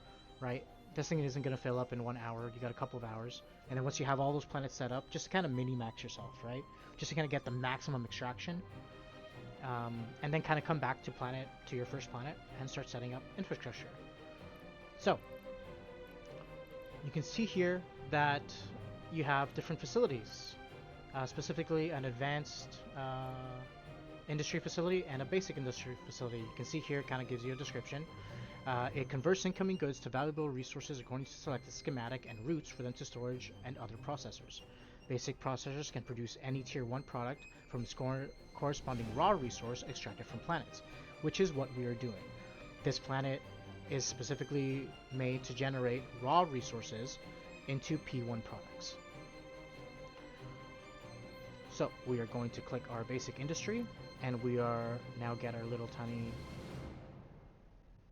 right? This thing isn't going to fill up in 1 hour. You got a couple of hours, and then once you have all those planets set up, just to kind of mini-max yourself, right? Just to kind of get the maximum extraction, and then kind of come back to your first planet and start setting up infrastructure. So you can see here that you have different facilities, specifically an advanced industry facility and a basic industry facility. You can see here it kind of gives you a description. It converts incoming goods to valuable resources according to selected schematic and routes for them to storage and other processors. Basic processors can produce any tier 1 product from its corresponding raw resource extracted from planets, which is what we are doing. This planet is specifically made to generate raw resources into P1 products. So we are going to click our basic industry, and we are now get our little tiny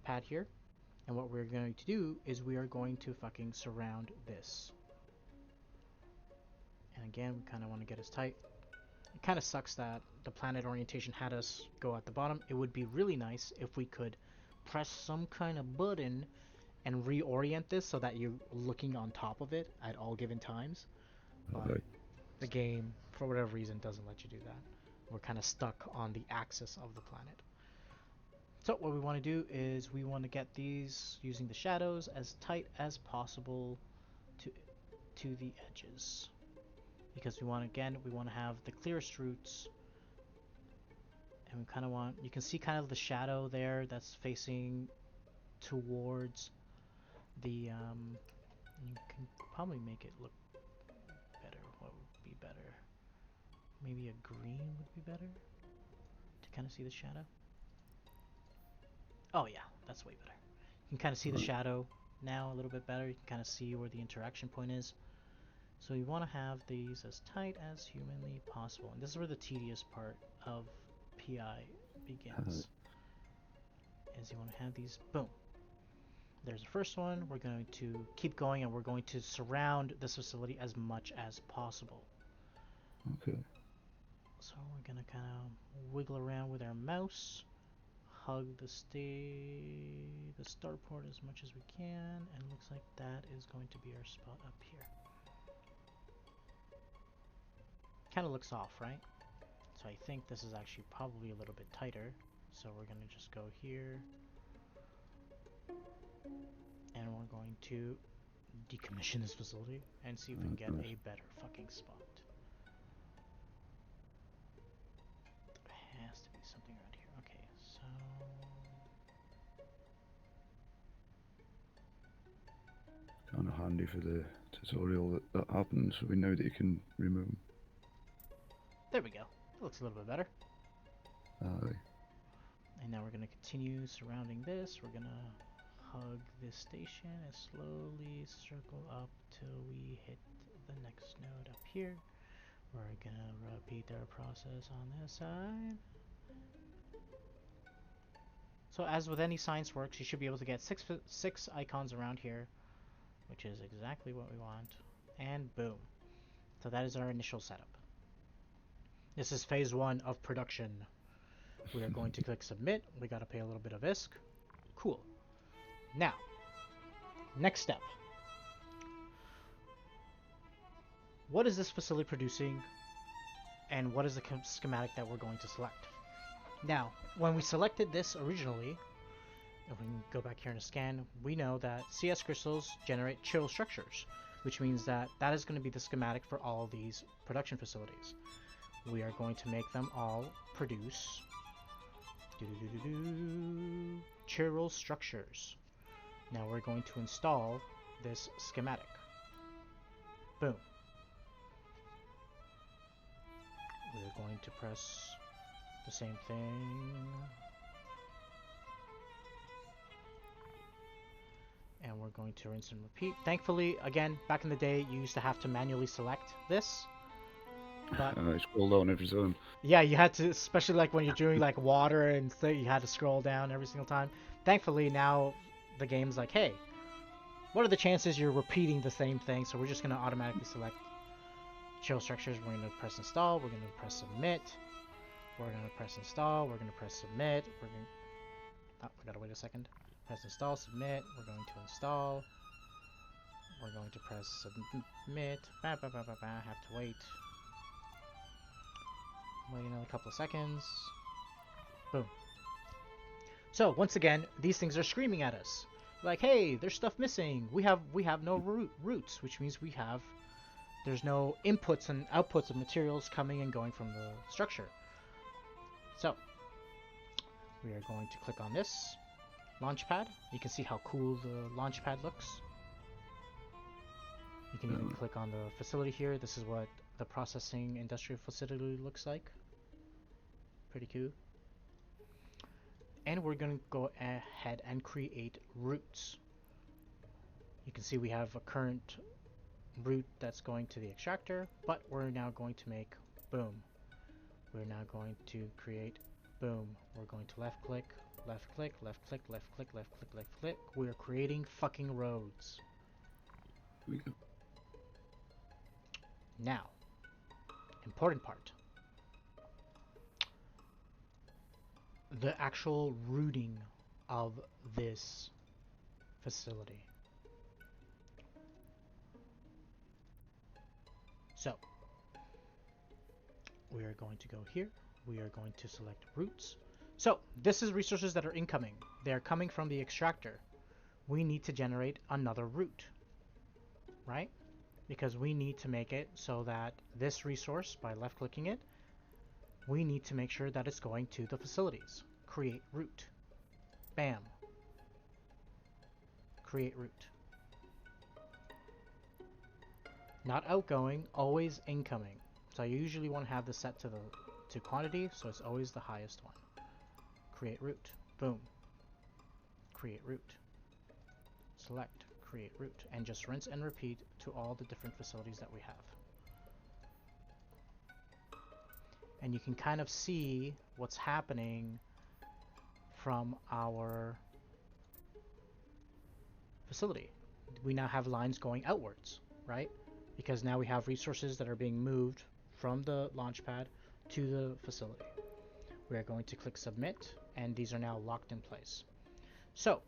pad here. And what we're going to do is we are going to fucking surround this. And again, we kind of want to get as tight. It kind of sucks that the planet orientation had us go at the bottom. It would be really nice if we could press some kind of button and reorient this so that you're looking on top of it at all given times. But Okay. the game, for whatever reason, doesn't let you do that. We're kind of stuck on the axis of the planet. So what we want to do is we want to get these using the shadows as tight as possible to the edges, because we want to have the clearest routes, and we kind of want, you can see kind of the shadow there that's facing towards the you can probably make it look better. What would be better? Maybe a green would be better to kind of see the shadow. Oh yeah, that's way better. You can kind of see the shadow now a little bit better. You can kind of see where the interaction point is. So you want to have these as tight as humanly possible. And this is where the tedious part of PI begins. Is you want to have these, boom. There's the first one. We're going to keep going, and we're going to surround this facility as much as possible. Okay. So we're going to kind of wiggle around with our mouse, hug the starport as much as we can, and looks like that is going to be our spot up here. Kind of looks off, right? So I think this is actually probably a little bit tighter. So we're going to just go here, and we're going to decommission this facility and see if we can get a better fucking spot. There has to be something around here. Okay, so Kind of handy for the tutorial that happens, so we know that you can remove them. there we go. That looks a little bit better. Aye. And now we're going to continue surrounding this. We're going to hug this station and slowly circle up till we hit the next node up here. We're going to repeat our process on this side. So as with any science works, you should be able to get six icons around here, which is exactly what we want. And boom. So that is our initial setup. This is phase 1 of production. We are going to click submit. We got to pay a little bit of ISK. Cool. Now, next step. What is this facility producing, and what is the schematic that we're going to select? Now, when we selected this originally, if we can go back here and scan, we know that CS crystals generate chill structures, which means that that is going to be the schematic for all these production facilities. We are going to make them all produce chiral structures. Now we're going to install this schematic. Boom. We're going to press the same thing. And we're going to rinse and repeat. Thankfully, again, back in the day, you used to have to manually select this. But Scroll down every time. yeah, you had to, especially like when you're doing like water and you had to scroll down every single time. Thankfully, now the game's like, hey, what are the chances you're repeating the same thing? So we're just gonna automatically select chill structures. We're gonna press install. We're gonna press submit. We're gonna press install. We're gonna press submit. We're gonna. Oh, we gotta wait a second. Press install, submit. We're going to install. We're going to press submit. Have to wait. Wait another couple of seconds. Boom. So once again, these things are screaming at us, like, "Hey, there's stuff missing. We have no roots, which means there's no inputs and outputs of materials coming and going from the structure." So we are going to click on this launchpad. You can see how cool the launchpad looks. You can even click on the facility here. This is what the processing industrial facility looks like. Pretty cool. And we're going to go ahead and create routes. You can see we have a current route that's going to the extractor, but we're now going to make boom. We're now going to create boom. We're going to left click, left click, left click, left click, left click, left click. We're creating fucking roads. Now, important part. The actual routing of this facility. So, we are going to go here. We are going to select routes. So, this is resources that are incoming. They are coming from the extractor. We need to generate another route, right? Because we need to make it so that this resource, by left-clicking it, we need to make sure that it's going to the facilities. Create route. Bam. Create route. Not outgoing, always incoming. So I usually want to have this set to quantity, so it's always the highest one. Create route. Boom. Create route. Select. Create route. And just rinse and repeat to all the different facilities that we have. And you can kind of see what's happening from our facility. We now have lines going outwards, right? Because now we have resources that are being moved from the launchpad to the facility. We are going to click submit, and these are now locked in place. So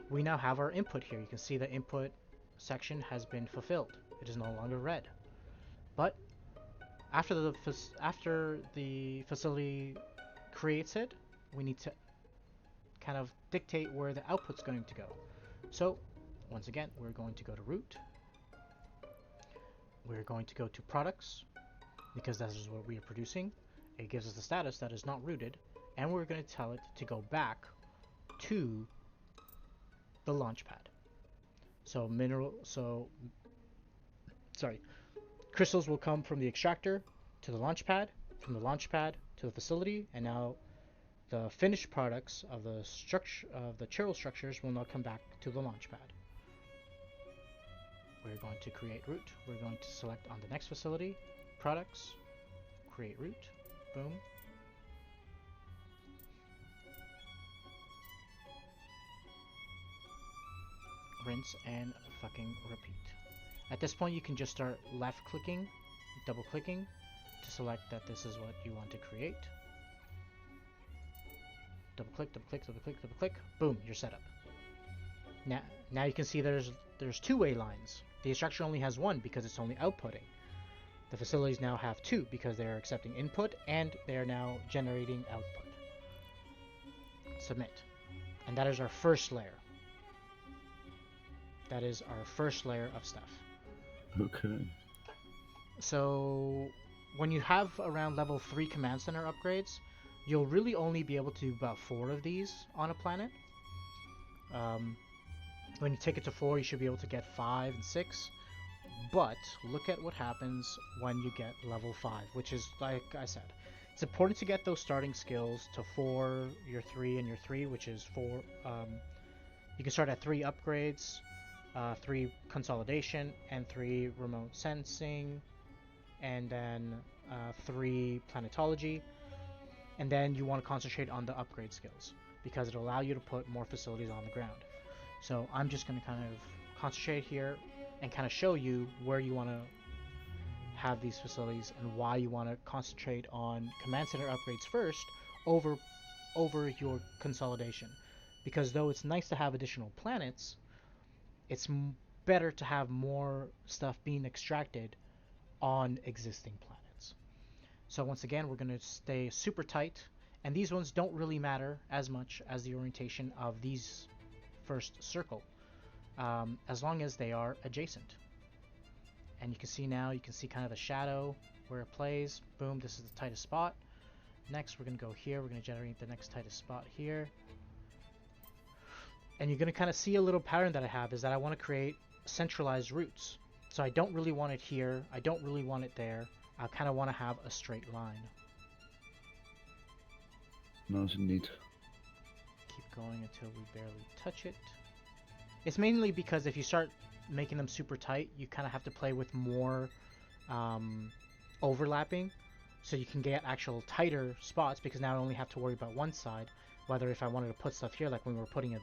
we now have our input here. You can see the input section has been fulfilled. It is no longer red. But after the facility creates it, we need to kind of dictate where the output's going to go. So once again, we're going to go to route. We're going to go to products, because that is what we are producing. It gives us the status that is not rooted, and we're going to tell it to go back to the launchpad. So crystals will come from the extractor to the launchpad, from the launchpad to the facility, and now the finished products of the churl structures will now come back to the launchpad. We're going to create route. We're going to select on the next facility, products, create route, boom. Rinse and fucking repeat. At this point, you can just start left clicking, double clicking to select that this is what you want to create. Double click, double click, double click, double click. Boom, you're set up. Now you can see there's two-way lines. The extractor only has one because it's only outputting. The facilities now have two because they are accepting input and they are now generating output. Submit. And that is our first layer. That is our first layer of stuff. Okay. So when you have around level 3 command center upgrades, you'll really only be able to do about 4 of these on a planet. When you take it to 4, you should be able to get 5 and 6. But look at what happens when you get level 5, which is, like I said, it's important to get those starting skills to 4, your 3, and your 3, which is 4. You can start at 3 upgrades, 3 consolidation, and 3 remote sensing, and then 3 planetology, and then you want to concentrate on the upgrade skills because it'll allow you to put more facilities on the ground. So I'm just going to kind of concentrate here and kind of show you where you want to have these facilities and why you want to concentrate on command center upgrades first over your consolidation. Because though it's nice to have additional planets, it's better to have more stuff being extracted on existing planets. So once again, we're going to stay super tight, and these ones don't really matter as much as the orientation of these first circle, as long as they are adjacent. And you can see now, you can see kind of the shadow where it plays. Boom, this is the tightest spot. Next, we're going to go here. We're going to generate the next tightest spot here. And you're going to kind of see a little pattern that I have is that I want to create centralized routes. So I don't really want it here. I don't really want it there. I kind of want to have a straight line. Nice and neat. Keep going until we barely touch it. It's mainly because if you start making them super tight, you kind of have to play with more overlapping, so you can get actual tighter spots, because now I only have to worry about one side. Whether if I wanted to put stuff here, like when we were putting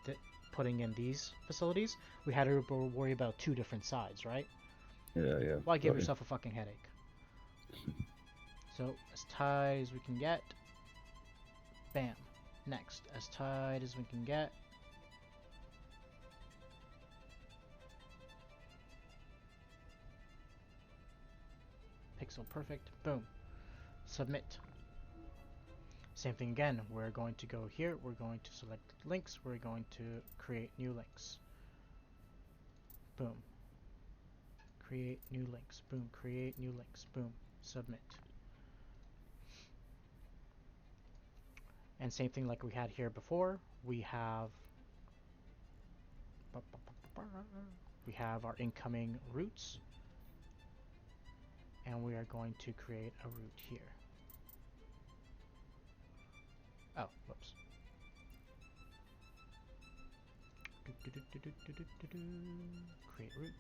in these facilities, we had to worry about 2 different sides, right? Yeah. Why give yourself a fucking headache? So as tight as we can get. Bam. Next, as tight as we can get. Pixel perfect. Boom. Submit. Same thing again. We're going to go here. We're going to select links. We're going to create new links. Boom. Create new links. Boom. Create new links. Boom. Submit. And same thing like we had here before. We have our incoming routes. And we are going to create a route here. Oh, whoops. Create route.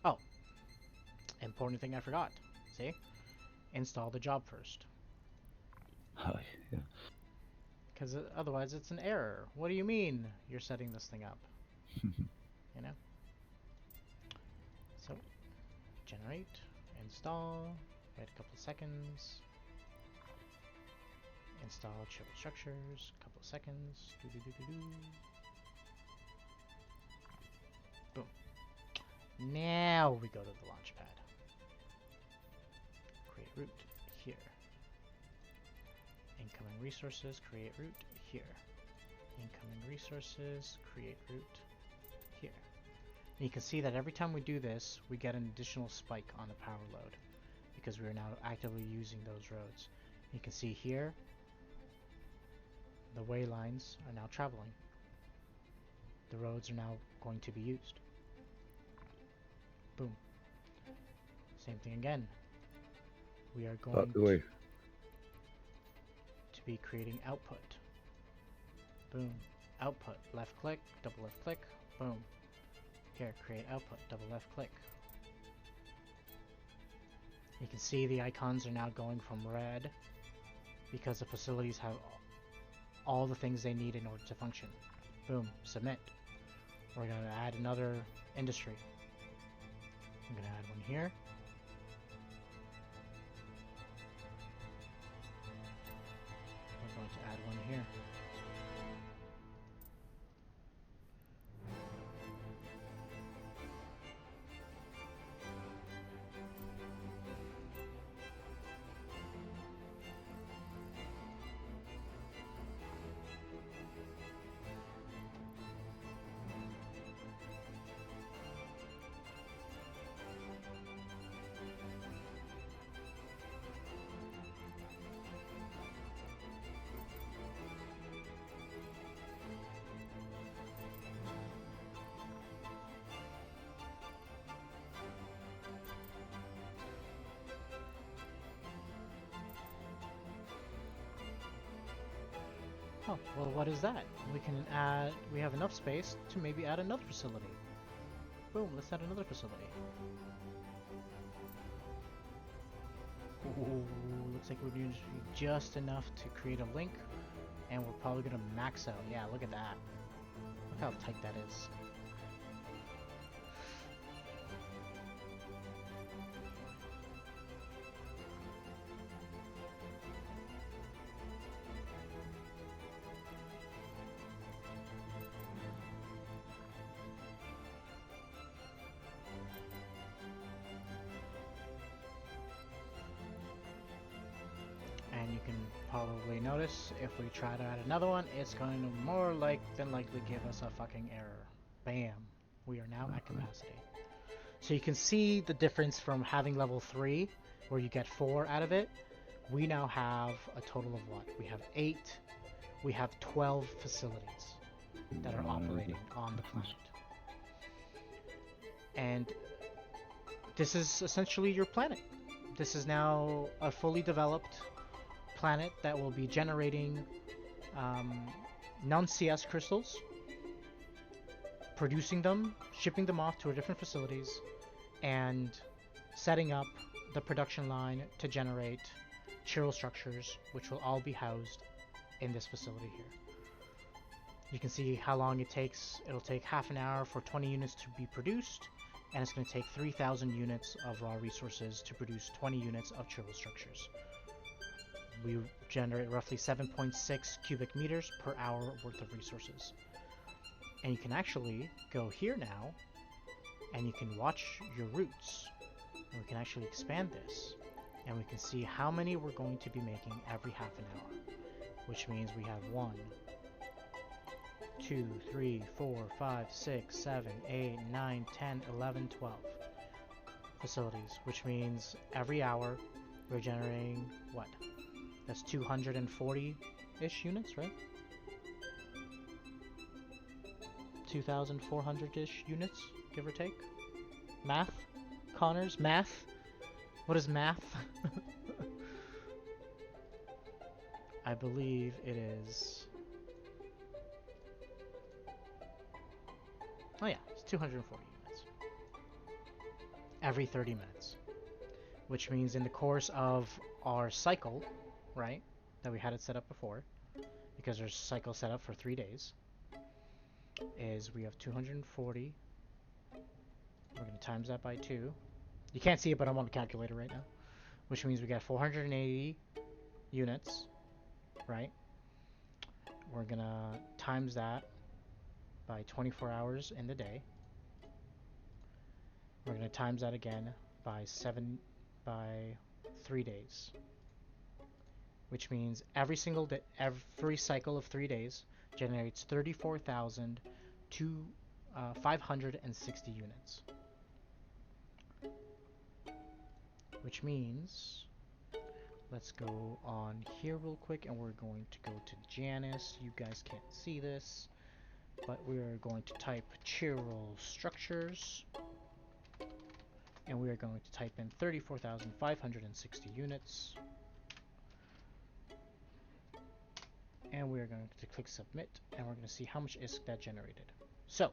Oh, important thing I forgot. See? Install the job first. Hi, yeah. Because otherwise it's an error. What do you mean you're setting this thing up? You know? So, generate, install, wait a couple of seconds, install triple structures, couple of seconds, boom. Now we go to the launch pad. Create route here. Incoming resources, create route here. Incoming resources, create route here. And you can see that every time we do this, we get an additional spike on the power load because we are now actively using those roads. You can see here, the way lines are now traveling. The roads are now going to be used. Boom. Same thing again. We are going to be creating output. Boom. Output. Left click, double left click, boom. Here, create output, double left click. You can see the icons are now going from red because the facilities have all the things they need in order to function. Boom, submit. We're going to add another industry. I'm going to add one here. We're going to add one here. Oh, well, what is that? We have enough space to maybe add another facility. Boom, let's add another facility. Ooh, looks like we're doing just enough to create a link, and we're probably gonna max out. Yeah, look at that. Look how tight that is. And you can probably notice if we try to add another one, it's going to more than likely give us a fucking error. Bam. We are now at capacity. So you can see the difference from having level 3, where you get 4 out of it. We now have a total of what? We have 8. We have 12 facilities that are operating on the planet. And this is essentially your planet. This is now a fully developed planet that will be generating non-CS crystals, producing them, shipping them off to our different facilities, and setting up the production line to generate chiral structures, which will all be housed in this facility here. You can see how long it takes. It'll take half an hour for 20 units to be produced, and it's going to take 3,000 units of raw resources to produce 20 units of chiral structures. We generate roughly 7.6 cubic meters per hour worth of resources. And you can actually go here now, and you can watch your routes. And we can actually expand this, and we can see how many we're going to be making every half an hour. Which means we have 1, 2, 3, 4, 5, 6, 7, 8, 9, 10, 11, 12 facilities. Which means every hour we're generating what? That's 240-ish units, right? 2,400-ish units, give or take. Math? Connors, math? What is math? I believe it is... Oh yeah, it's 240 units. Every 30 minutes. Which means in the course of our cycle, right, that we had it set up before, because there's cycle set up for 3 days, is we have 240. We're going to times that by 2. You can't see it, but I'm on the calculator right now. Which means we got 480 units, right? We're going to times that by 24 hours in the day. We're going to times that again by 3 days. Which means every single day, every cycle of 3 days generates 34,560 units. Which means, let's go on here real quick, and we're going to go to Janus. You guys can't see this, but we're going to type chiral structures, and we are going to type in 34,560 units. And we are going to click submit, and we're going to see how much ISK that generated. So,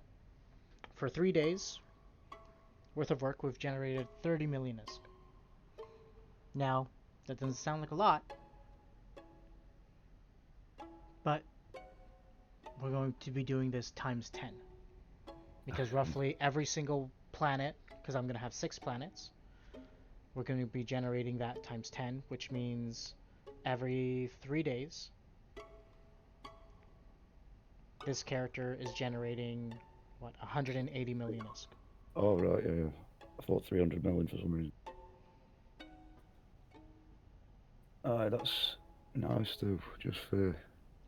for 3 days worth of work, we've generated 30 million ISK. Now, that doesn't sound like a lot, but we're going to be doing this times 10. Because roughly every single planet, because I'm going to have 6 planets, we're going to be generating that times 10, which means every 3 days, this character is generating, what, 180 million ISK. Oh, right, yeah. I thought 300 million for some reason. That's nice though, just for...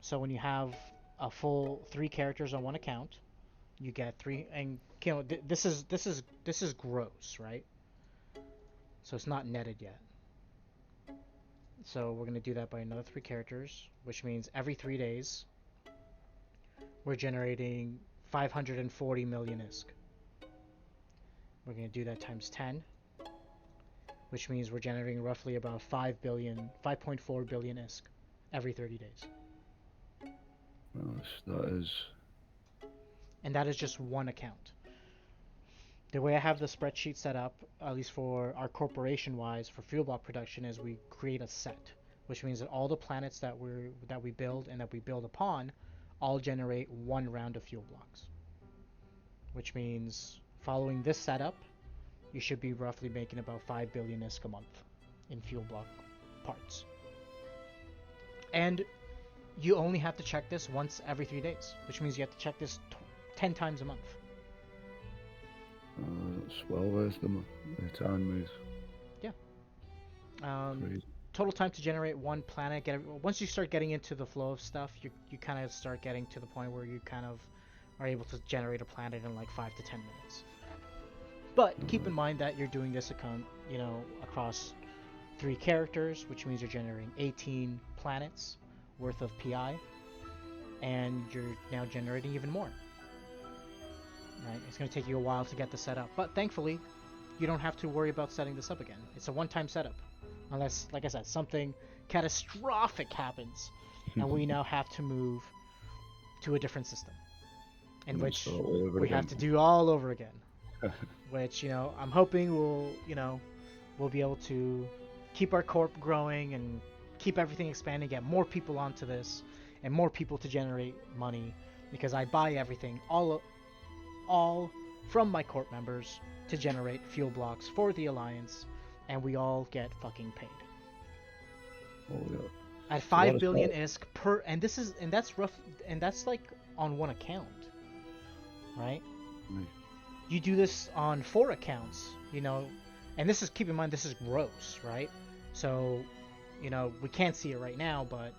So when you have a full 3 characters on one account, you get 3, and you know, this is gross, right? So it's not netted yet. So we're gonna do that by another 3 characters, which means every 3 days we're generating 540 million ISK. We're gonna do that times 10, which means we're generating roughly about 5.4 billion ISK every 30 days. Well, that is... And that is just one account. The way I have the spreadsheet set up, at least for our corporation wise, for fuel block production, is we create a set, which means that all the planets that we build and that we build upon all generate one round of fuel blocks. Which means following this setup, you should be roughly making about 5 billion ISK a month in fuel block parts. And you only have to check this once every 3 days, which means you have to check this 10 times a month. That's well worth the time moves. Yeah. Crazy. Total time to generate one planet. Once you start getting into the flow of stuff, you kind of start getting to the point where you kind of are able to generate a planet in like 5 to 10 minutes. But keep in mind that you're doing this across 3 characters, which means you're generating 18 planets worth of PI, and you're now generating even more. Right? It's going to take you a while to get this set up, but thankfully, you don't have to worry about setting this up again. It's a one-time setup, unless, like I said, something catastrophic happens, and we now have to move to a different system, in which we have to do all over again. Which I'm hoping we'll be able to keep our corp growing and keep everything expanding, get more people onto this, and more people to generate money, because I buy everything all from my corp members to generate fuel blocks for the Alliance, and we all get fucking paid. Oh yeah. At 5 billion ISK per, and that's like on one account, right? Right. You do this on 4 accounts, and this is, keep in mind, this is gross, right? So, we can't see it right now, but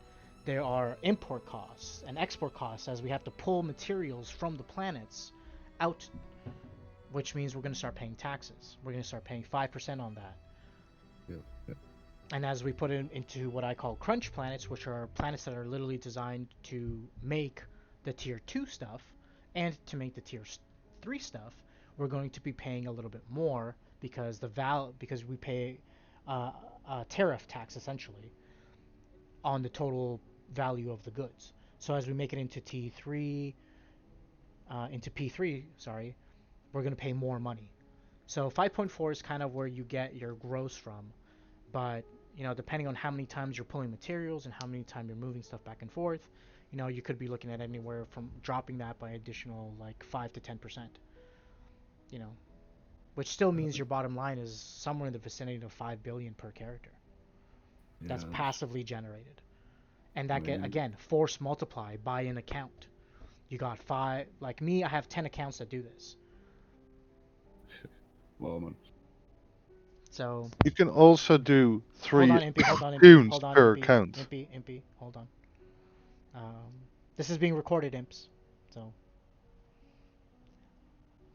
there are import costs and export costs as we have to pull materials from the planets out, which means we're going to start paying taxes. We're going to start paying 5% on that. Yeah. And as we put it into what I call crunch planets, which are planets that are literally designed to make the tier 2 stuff and to make the tier 3 stuff, we're going to be paying a little bit more because because we pay a tariff tax essentially on the total value of the goods. So as we make it into P3, we're going to pay more money. So 5.4 is kind of where you get your gross from, but depending on how many times you're pulling materials and how many times you're moving stuff back and forth, you could be looking at anywhere from dropping that by additional like 5 to 10%. Which still means your bottom line is somewhere in the vicinity of 5 billion per character. That's passively generated. And that again, force multiply by an account. You got 5, like me, I have 10 accounts that do this. Well, man. So you can also do 3 hold on, tunes per account. Impy, hold on. This is being recorded, imps. So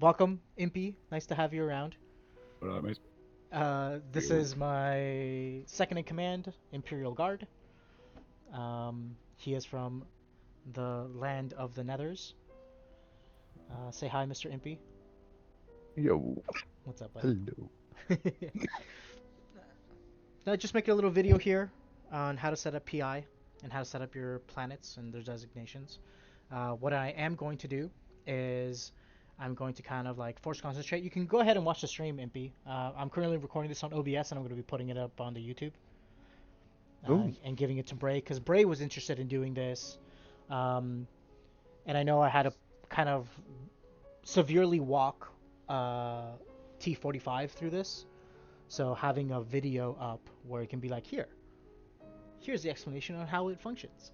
welcome, Impy. Nice to have you around. All right, mate. This is my second in command, Imperial Guard. He is from the land of the Nethers. Say hi, Mr. Impy. Yo. What's up, buddy? Hello. Now, just make a little video here on how to set up PI and how to set up your planets and their designations. What I am going to do is I'm going to kind of like force concentrate. You can go ahead and watch the stream, Impy. I'm currently recording this on OBS and I'm going to be putting it up on the YouTube. And giving it to Bray, because Bray was interested in doing this. And I know I had to kind of severely walk T45 through this. So having a video up where it can be like, here's the explanation on how it functions.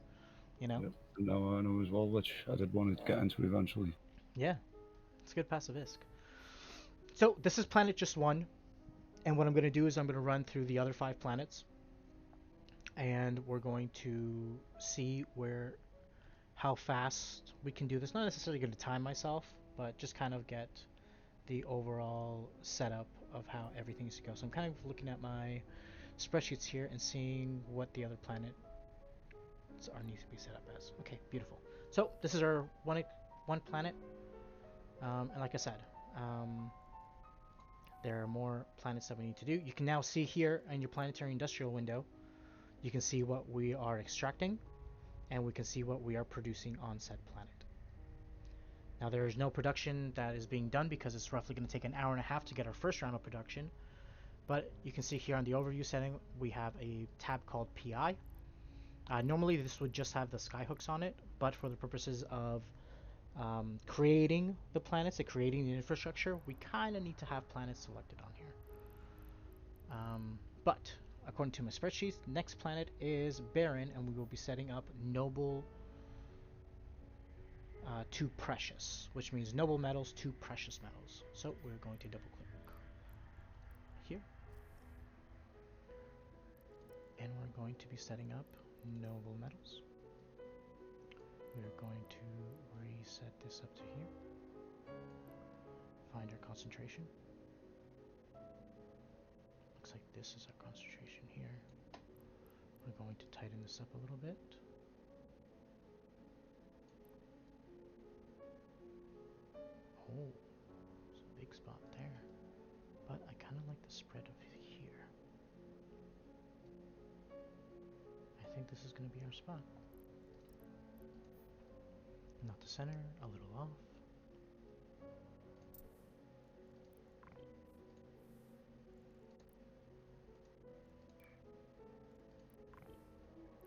Yep. Now I know as well, which I did want to get into eventually. Yeah, it's good passive ISK. So this is planet just 1, and what I'm going to do is I'm going to run through the other 5 planets, and we're going to see how fast we can do this. Not necessarily going to time myself, but just kind of get the overall setup of how everything is to go. So I'm kind of looking at my spreadsheets here and seeing what the other planets needs to be set up as. Okay, beautiful. So this is our one planet, and like I said, there are more planets that we need to do. You can now see here in your planetary industrial window, you can see what we are extracting, and we can see what we are producing on said planet. Now there is no production that is being done because it's roughly going to take an hour and a half to get our first round of production. But you can see here on the overview setting, we have a tab called PI. Normally this would just have the skyhooks on it, but for the purposes of creating the planets and creating the infrastructure, we kind of need to have planets selected on here. But according to my spreadsheet, next planet is barren, and we will be setting up noble to precious, which means noble metals to precious metals. So we're going to double click here, and we're going to be setting up noble metals. We're going to reset this up to here. Find our concentration. Looks like this is our concentration here. We're going to tighten this up a little bit. Oh, there's a big spot there. But I kind of like the spread of here. I think this is going to be our spot. Not the center, a little off. Beautiful. Little to the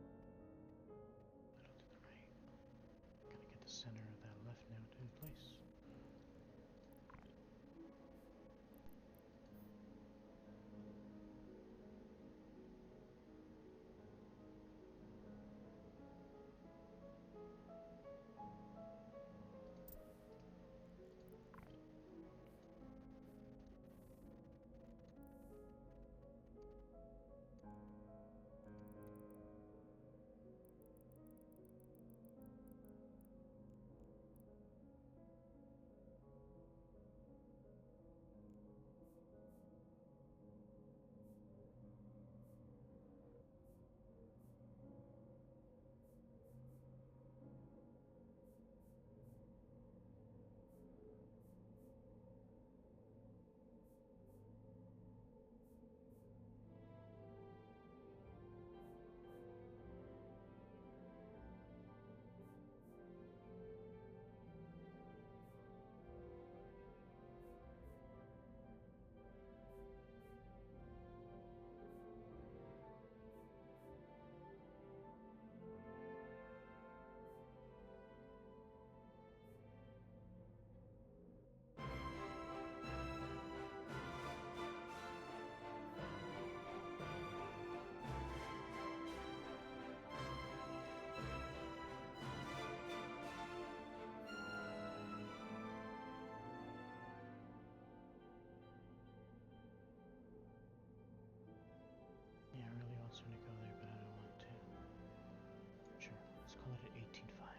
right. Gotta get the center of that left node in place. Yeah, I really was going to go there, but I don't want to. Sure, let's call it at 18.5.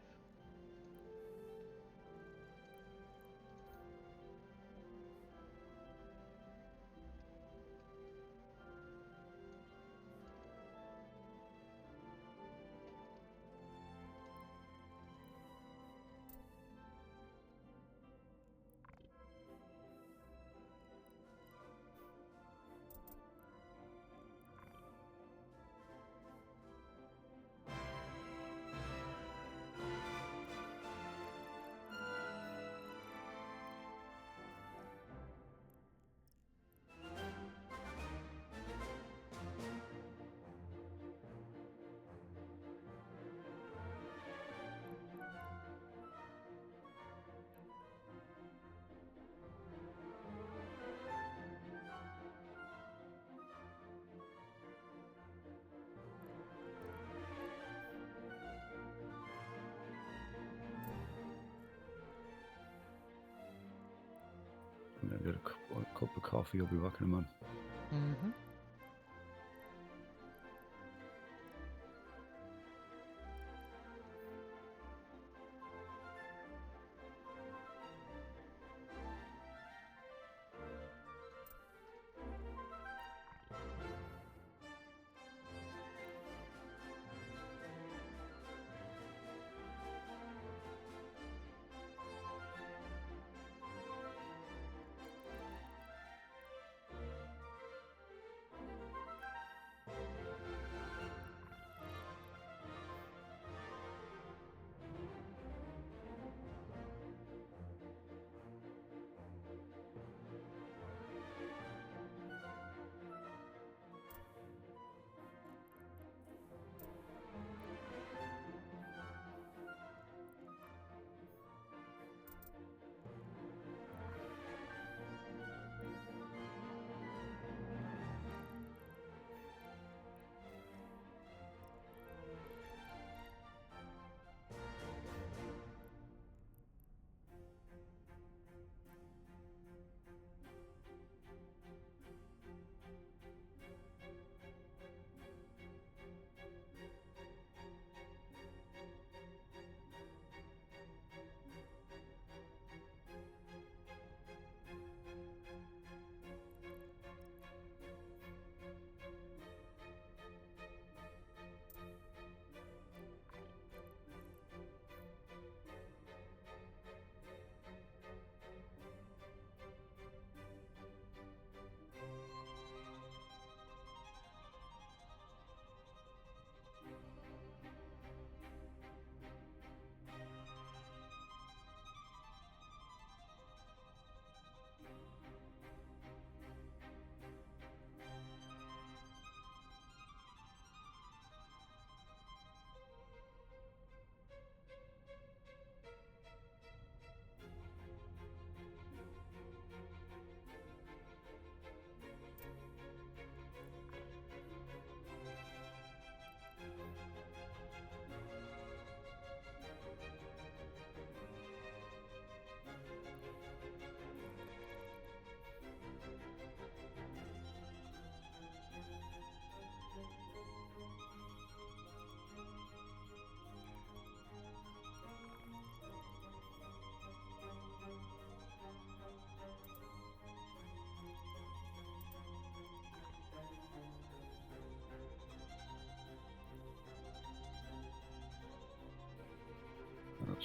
I'm gonna get a cup of coffee. I'll be back in a minute. Mm-hmm.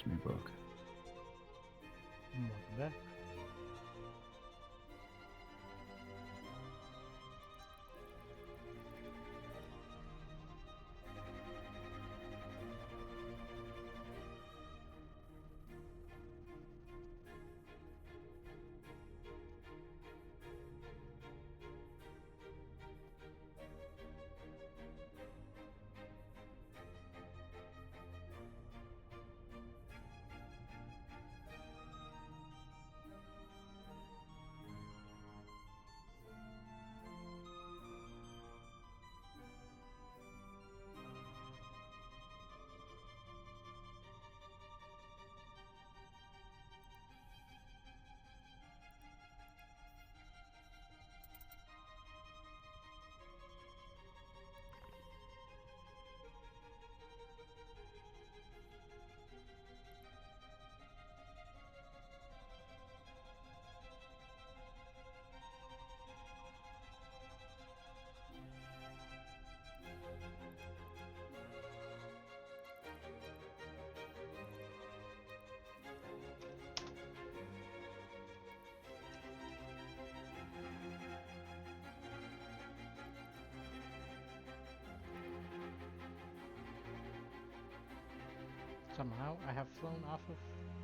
It's me back. Welcome back. Somehow I have flown off of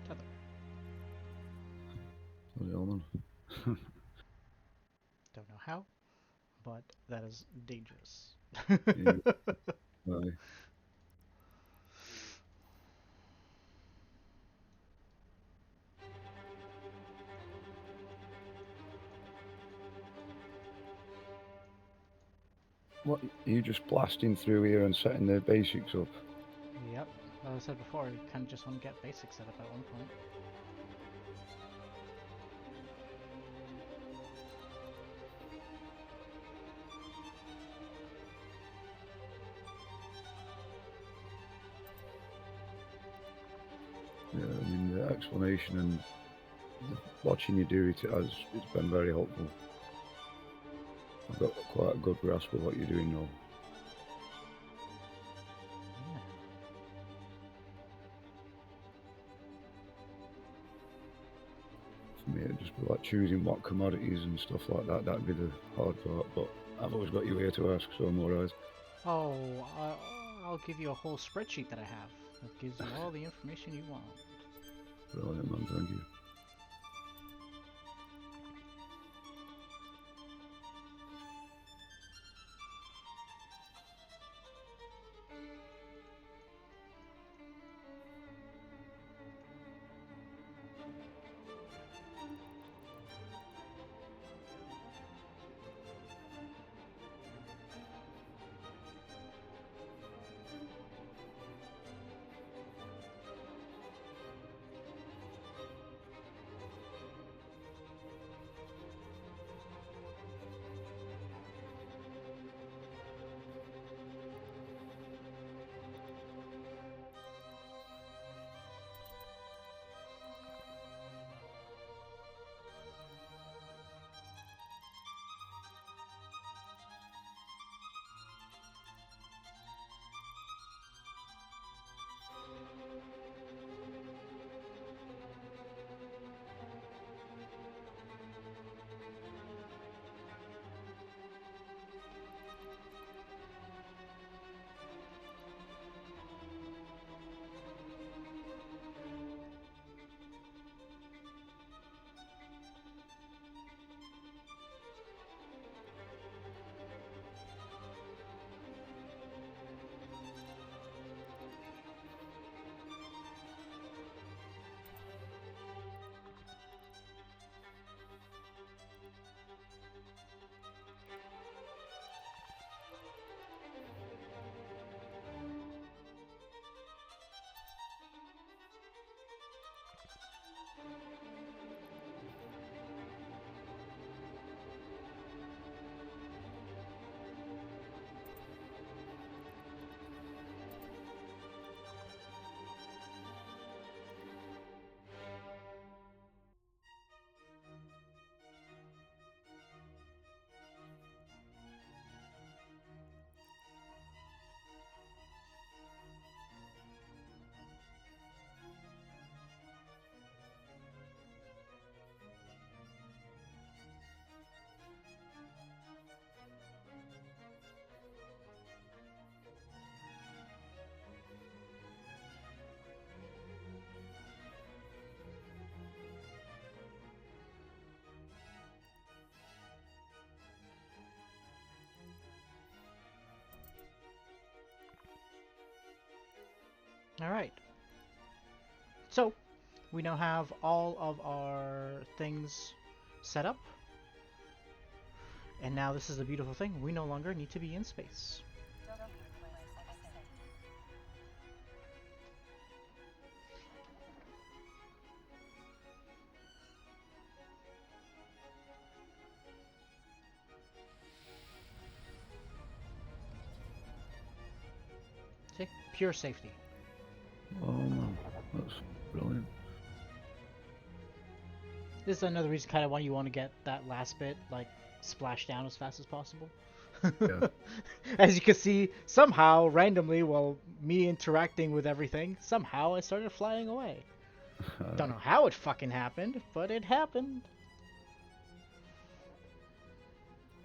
tether. Bloody hell, man. Don't know how, but that is dangerous. Yeah. Aye. What, are you just blasting through here and setting the basics up? Yep. As I said before, you kind of just want to get basics set up at one point. Yeah, I mean, the explanation and watching you do it's been very helpful. I've got quite a good grasp of what you're doing now. Yeah. For me, it'd just be like choosing what commodities and stuff like that. That'd be the hard part. But I've always got you here to ask, so I'm alright. Oh, I'll give you a whole spreadsheet that I have that gives you all the information you want. Brilliant, man. Thank you. All right. So we now have all of our things set up. And now this is the beautiful thing. We no longer need to be in space. See? Pure safety. Oh man, that's brilliant. This is another reason kind of why you want to get that last bit, like, splashed down as fast as possible. Yeah. As you can see, somehow, randomly, while me interacting with everything, somehow I started flying away. Don't know how it fucking happened, but it happened.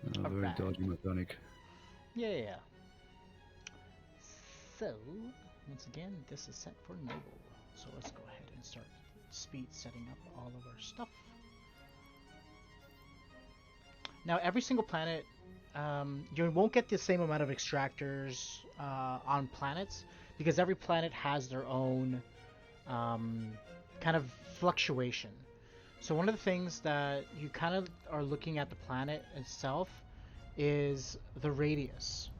Very Alright. dodgy mechanic. Yeah. So, once again, this is set for noble. So let's go ahead and start speed setting up all of our stuff. Now, every single planet, you won't get the same amount of extractors on planets because every planet has their own kind of fluctuation. So one of the things that you kind of are looking at the planet itself is the radius.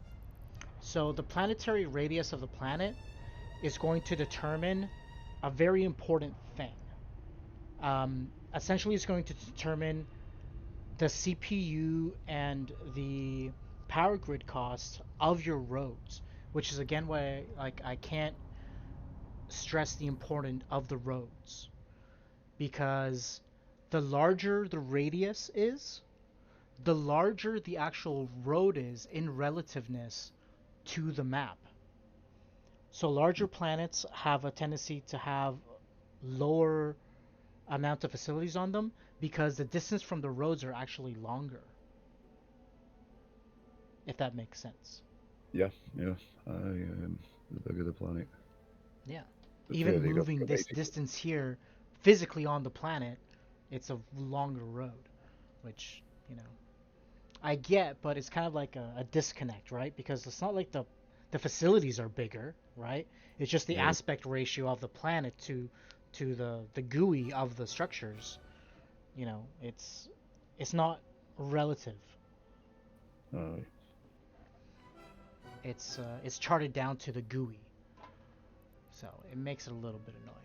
So the planetary radius of the planet is going to determine a very important thing. Essentially, it's going to determine the CPU and the power grid cost of your roads, which is again why I can't stress the importance of the roads, because the larger the radius is, the larger the actual road is in relativeness to the map. So larger planets have a tendency to have lower amount of facilities on them because the distance from the roads are actually longer. If that makes sense. Yeah. The bigger the planet, Yeah. the Even further you got to moving go, this basically. distance here physically on the planet, it's a longer road, which, I get, but it's kind of like a disconnect, right? Because it's not like the facilities are bigger, right? It's just the Yeah. aspect ratio of the planet to the GUI of the structures. It's not relative. Alright. It's charted down to the GUI, so it makes it a little bit annoying.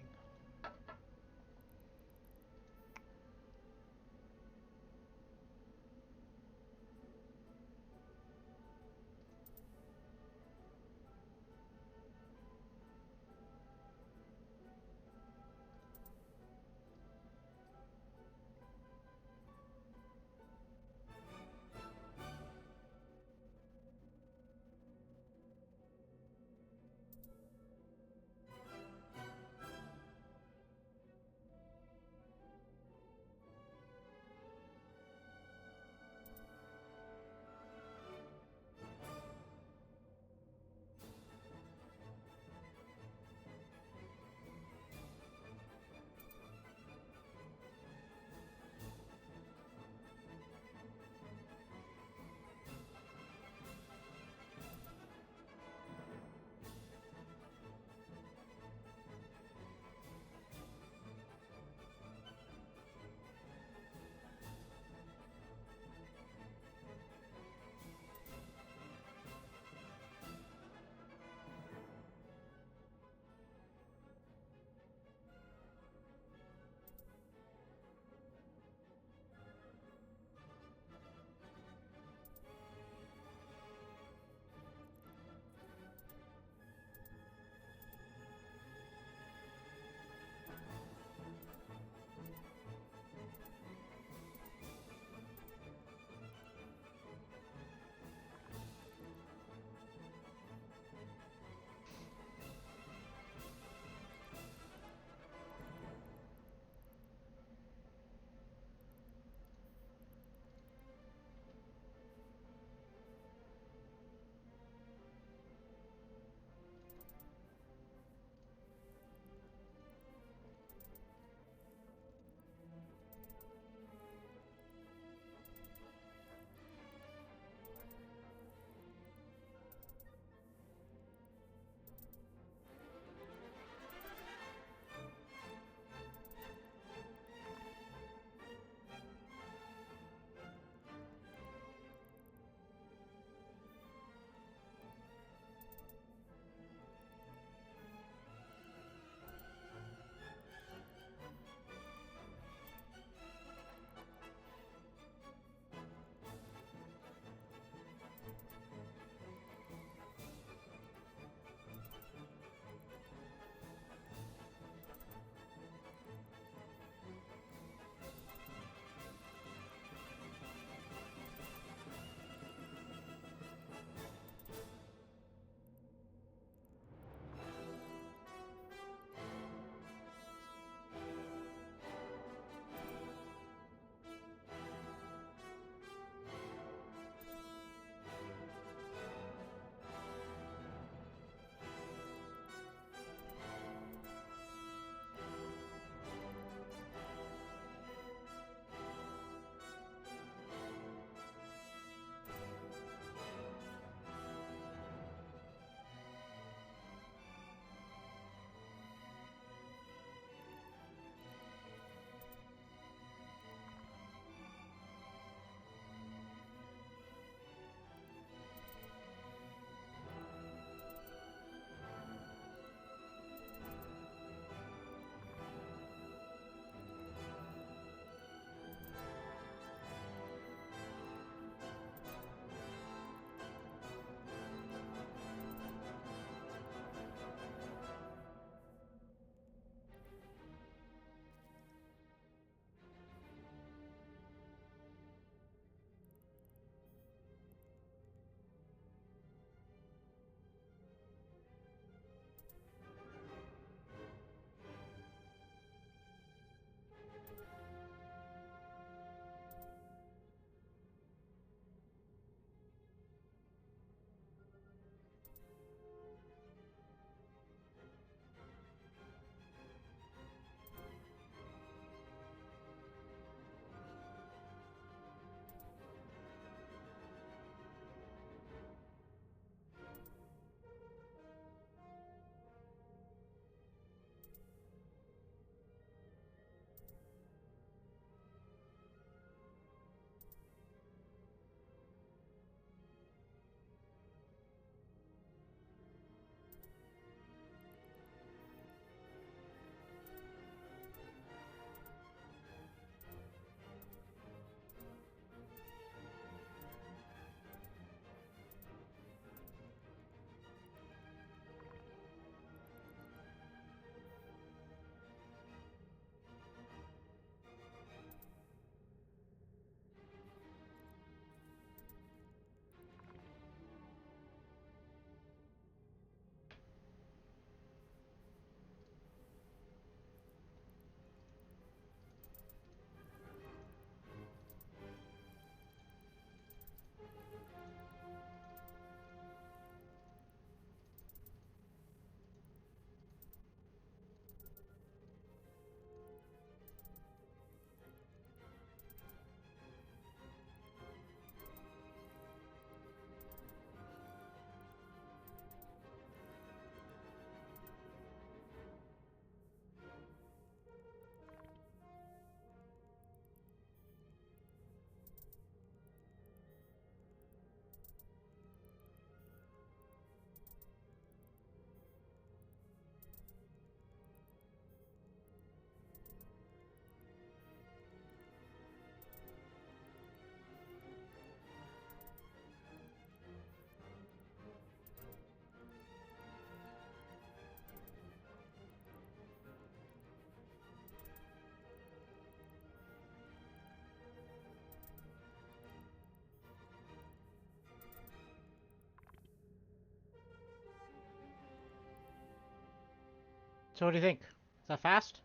So what do you think? Is that fast?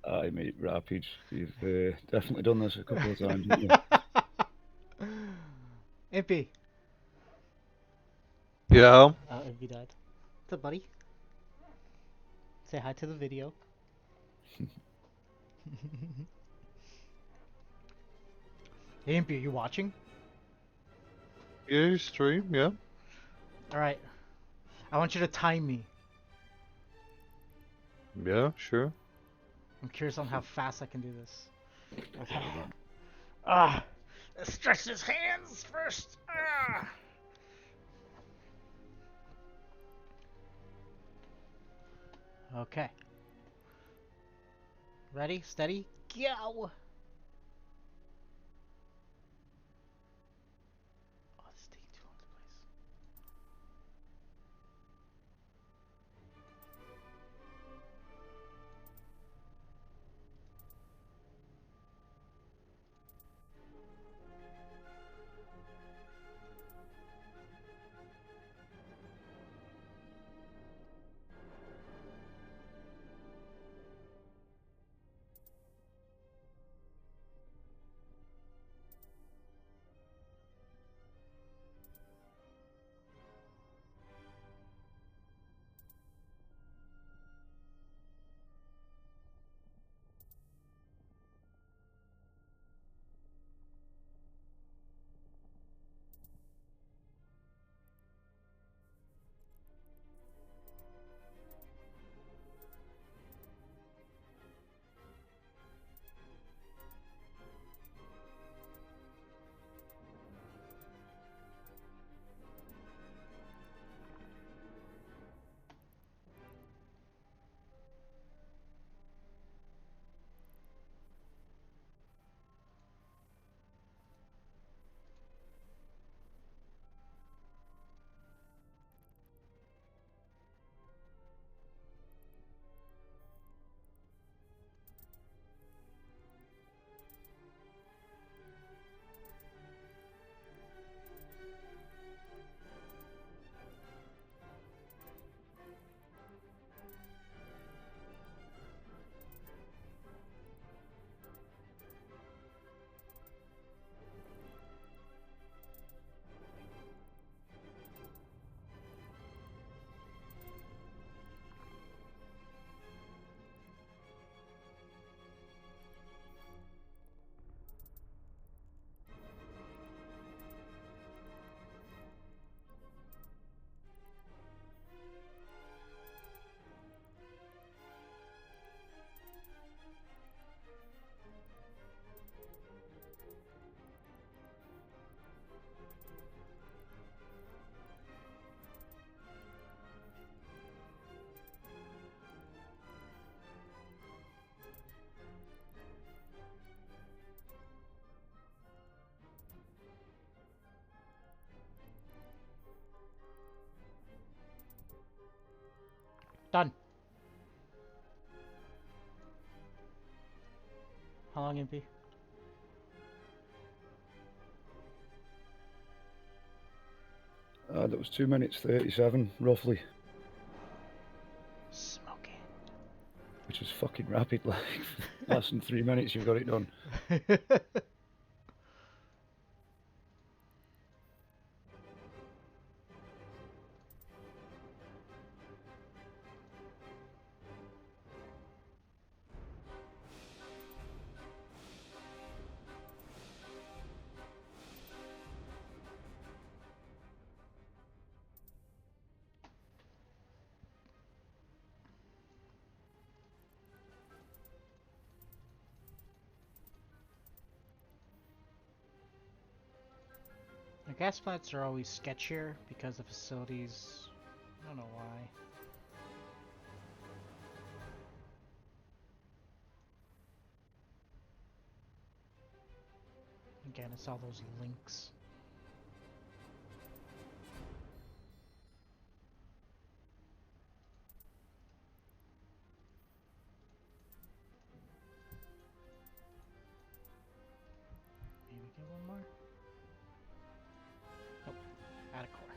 Aye, mate, rapid. You've definitely done this a couple of times, haven't you? Impy. Yeah. Impy died. What's up, buddy? Say hi to the video. Hey, Impy, are you watching? Yeah, you stream, yeah. Alright. I want you to time me. Yeah, sure. I'm curious on how fast I can do this. Okay. Ah! Let's stretch his hands first! Ah! Okay. Ready? Steady? Go! Oh, this is taking too long to place. Done. How long, Impy? That was 2 minutes 37, roughly, Smoking. which is fucking rapid. Like, less than 3 minutes, you've got it done. The gas plants are always sketchier because the facilities... I don't know why. Again, it's all those links. Maybe get one more? Nope. Add a core.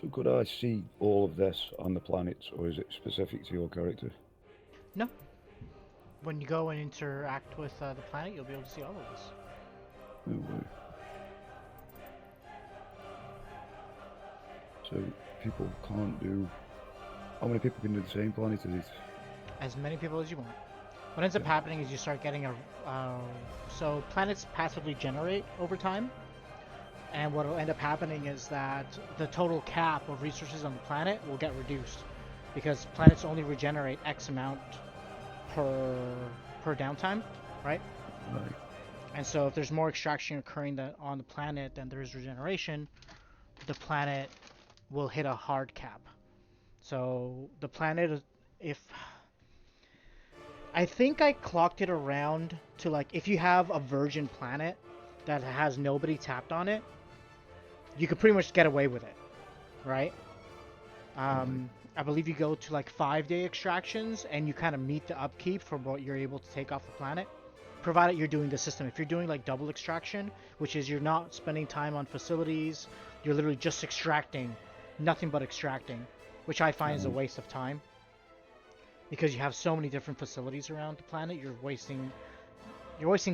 So could I see all of this on the planets, or is it specific to your character? No. When you go and interact with the planet, you'll be able to see all of this. No way. So people can't do. How many people can do the same planet as it? As many people as you want. What ends up happening is you start getting so planets passively generate over time, and what will end up happening is that the total cap of resources on the planet will get reduced, because planets only regenerate X amount per downtime, right? Right. And so if there's more extraction occurring on the planet than there is regeneration, the planet will hit a hard cap. So the planet, if I think I clocked it around to, like, if you have a virgin planet that has nobody tapped on it, you could pretty much get away with it, right? I believe you go to like 5-day extractions and you kind of meet the upkeep for what you're able to take off the planet, provided you're doing the system. If you're doing like double extraction, which is you're not spending time on facilities, you're literally just extracting, nothing but extracting, which I find is a waste of time. Because you have so many different facilities around the planet, you're wasting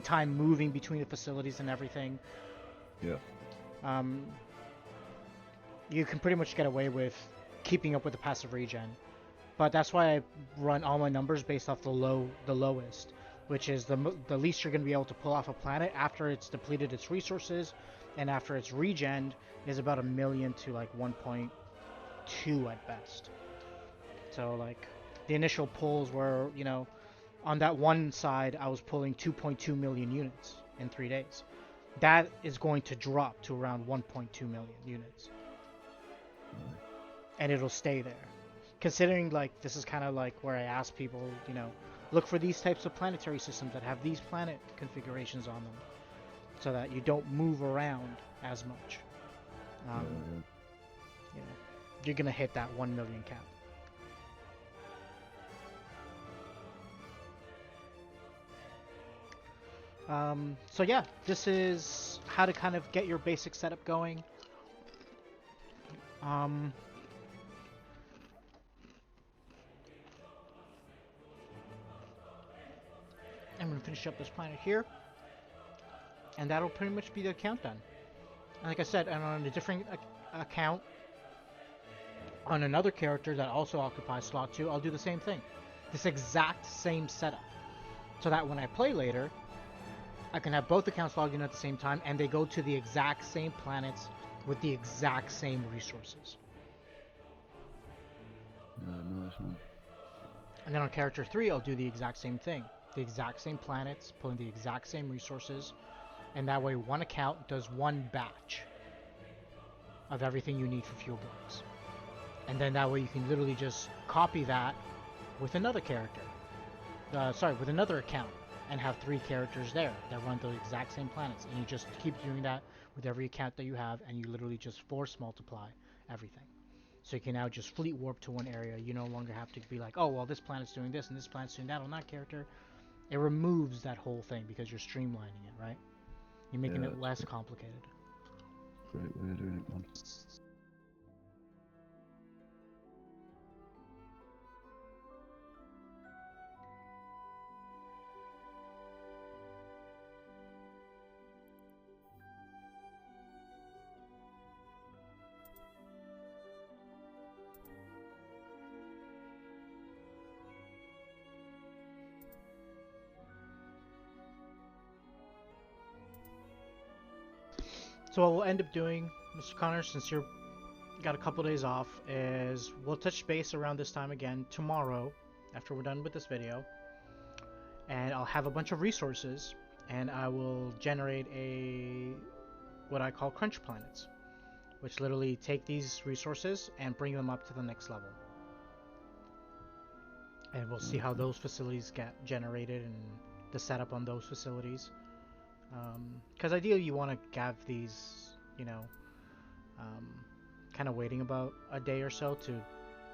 time moving between the facilities and everything. Yeah. You can pretty much get away with keeping up with the passive regen, but that's why I run all my numbers based off the lowest, which is the least you're going to be able to pull off a planet after it's depleted its resources, and after it's regened is about 1 million to like 1.2 at best. So like the initial pulls were, you know, on that one side I was pulling 2.2 million units in 3 days. That is going to drop to around 1.2 million units. And it'll stay there. Considering like this is kind of like where I ask people, you know, look for these types of planetary systems that have these planet configurations on them, so that you don't move around as much. You know, you're gonna hit that 1 million cap. So yeah, this is how to kind of get your basic setup going. I'm gonna finish up this planet here, and that'll pretty much be the account done. And like I said, and on a different account, on another character that also occupies slot 2, I'll do the same thing. This exact same setup. So that when I play later, I can have both accounts logged in at the same time, and they go to the exact same planets with the exact same resources. Nice one. And then on character 3, I'll do the exact same thing. The exact same planets, pulling the exact same resources, and that way one account does one batch of everything you need for fuel blocks. And then that way you can literally just copy that with another character. With another account, and have 3 characters there that run the exact same planets. And you just keep doing that with every account that you have, and you literally just force multiply everything. So you can now just fleet warp to one area. You no longer have to be like, oh, well, this planet's doing this and this planet's doing that on that character. It removes that whole thing because you're streamlining it, right? You're making it less complicated. Great way of doing it, man. So what we'll end up doing, Mr. Connor, since you're got a couple days off, is we'll touch base around this time again tomorrow after we're done with this video, and I'll have a bunch of resources, and I will generate what I call crunch planets, which literally take these resources and bring them up to the next level. And we'll see how those facilities get generated and the setup on those facilities. Because ideally you want to have these, you know, kind of waiting about a day or so to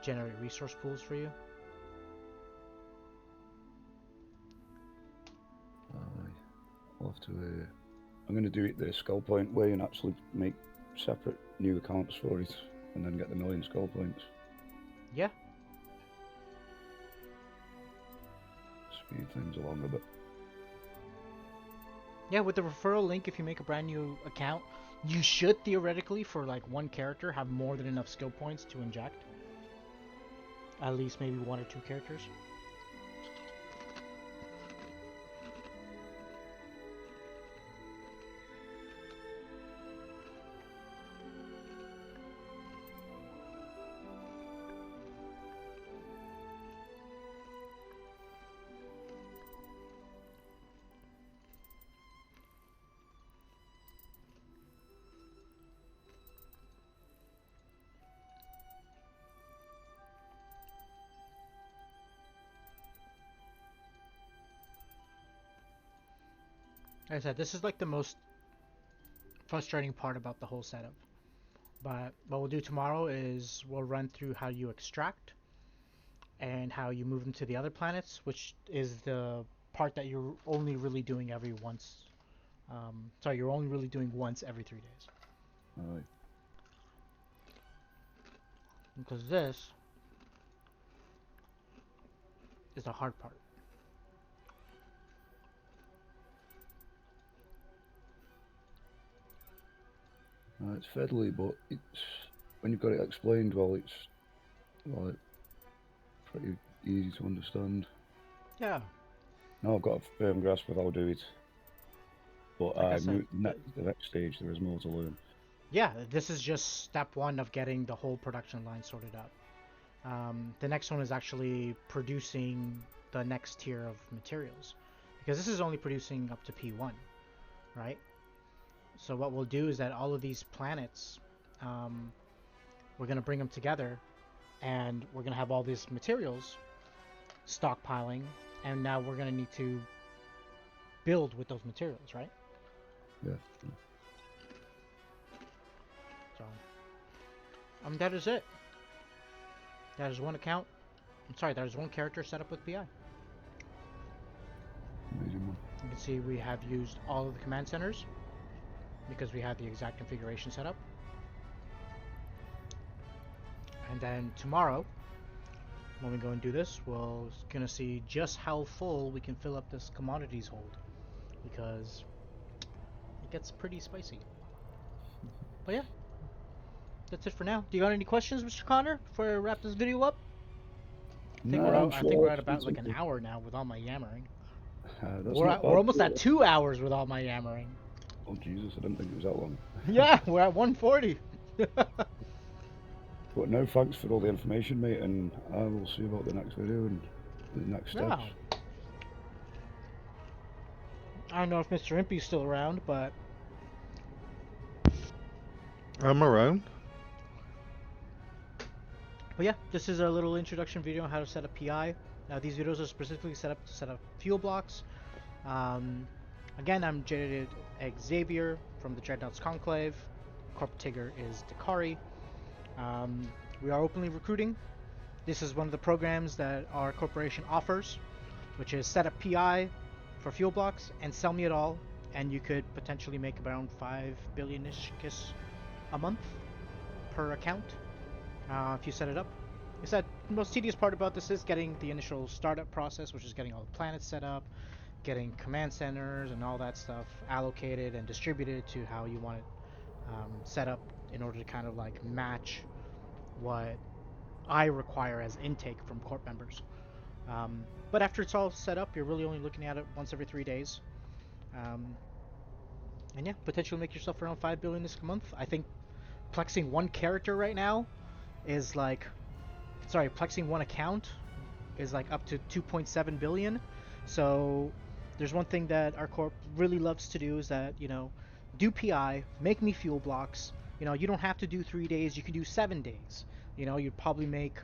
generate resource pools for you. I'll have to. I'm going to do it the Skull Point way and actually make separate new accounts for it. and then get the million skill points. Yeah. Speed things along a bit. Yeah, with the referral link, if you make a brand new account, you should theoretically, for like one character, have more than enough skill points to inject. At least maybe one or two characters. Like I said, this is like the most frustrating part about the whole setup. But what we'll do tomorrow is we'll run through how you extract and how you move them to the other planets, which is the part that you're only really doing every once. Sorry, you're only really doing once every 3 days. Aye. Because this is the hard part. It's fiddly, but it's when you've got it explained well, it's like pretty easy to understand. Yeah. Now I've got a firm grasp of how to do it, but Like I said, the next stage there is more to learn. Yeah, this is just step one of getting the whole production line sorted out. The next one is actually producing the next tier of materials, because this is only producing up to P1, right? So what we'll do is that all of these planets, we're going to bring them together, and we're going to have all these materials stockpiling, and now we're going to need to build with those materials, right? Yeah. So, that is it. That is one account. I'm sorry, that is one character set up with PI. Amazing one. You can see we have used all of the command centers because we had the exact configuration set up. And then tomorrow, when we go and do this, we're gonna see just how full we can fill up this commodities hold, because it gets pretty spicy. But yeah, that's it for now. Do you got any questions, Mr. Connor, before I wrap this video up? I think we're at about like an hour now with all my yammering. We're almost at 2 hours with all my yammering. Oh Jesus, I didn't think it was that long. Yeah, we're at 140. But no, thanks for all the information, mate, and I will see about the next video and the next steps. No. I don't know if Mr. Impy's still around, but I'm around. But yeah, this is a little introduction video on how to set up PI. Now these videos are specifically set up to set up fuel blocks. Again, I'm Jaded Xavier from the Dreadnoughts Conclave. Corp Tigger is Dakari. We are openly recruiting. This is one of the programs that our corporation offers, which is set up PI for fuel blocks and sell me it all, and you could potentially make around 5 billion-ish a month per account if you set it up. I said the most tedious part about this is getting the initial startup process, which is getting all the planets set up, getting command centers and all that stuff allocated and distributed to how you want it set up in order to kind of like match what I require as intake from corp members. But after it's all set up, you're really only looking at it once every 3 days. And yeah, potentially make yourself around 5 billion this month. I think plexing one character right now is like, sorry, plexing one account is like up to 2.7 billion. So there's one thing that our corp really loves to do is that, you know, do PI, make me fuel blocks. You know, you don't have to do 3 days, you can do 7 days. You know, you'd probably make,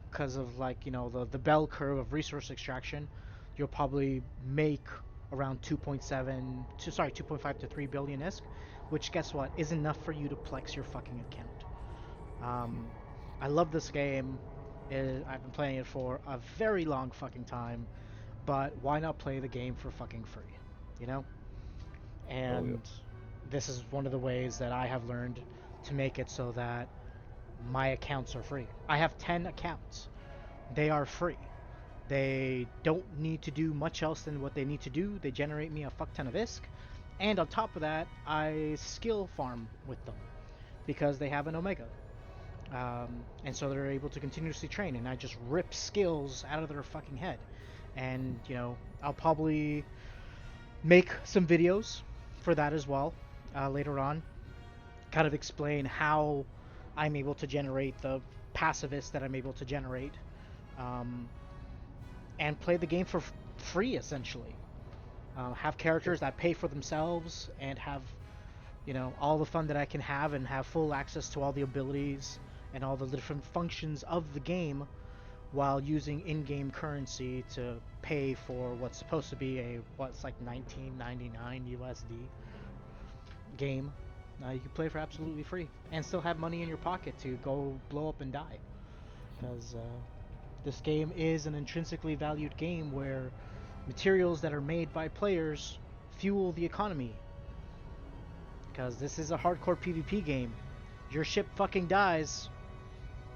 because of like, you know, the bell curve of resource extraction, you'll probably make around 2.5 to 3 billion ISK, which guess what, is enough for you to plex your fucking account. I love this game. I've been playing it for a very long fucking time, but why not play the game for fucking free, you know? And this is one of the ways that I have learned to make it so that my accounts are free. I have 10 accounts. They are free. They don't need to do much else than what they need to do. They generate me a fuck ton of ISK. And on top of that, I skill farm with them because they have an Omega. And so they're able to continuously train, and I just rip skills out of their fucking head. And, you know, I'll probably make some videos for that as well later on. Kind of explain how I'm able to generate the passivists that I'm able to generate. And play the game for free, essentially. Have characters that pay for themselves and have, you know, all the fun that I can have and have full access to all the abilities and all the different functions of the game while using in-game currency to pay for what's supposed to be a what's like $19.99 USD game. You can play for absolutely free and still have money in your pocket to go blow up and die, because this game is an intrinsically valued game where materials that are made by players fuel the economy. Because this is a hardcore PvP game. Your ship fucking dies,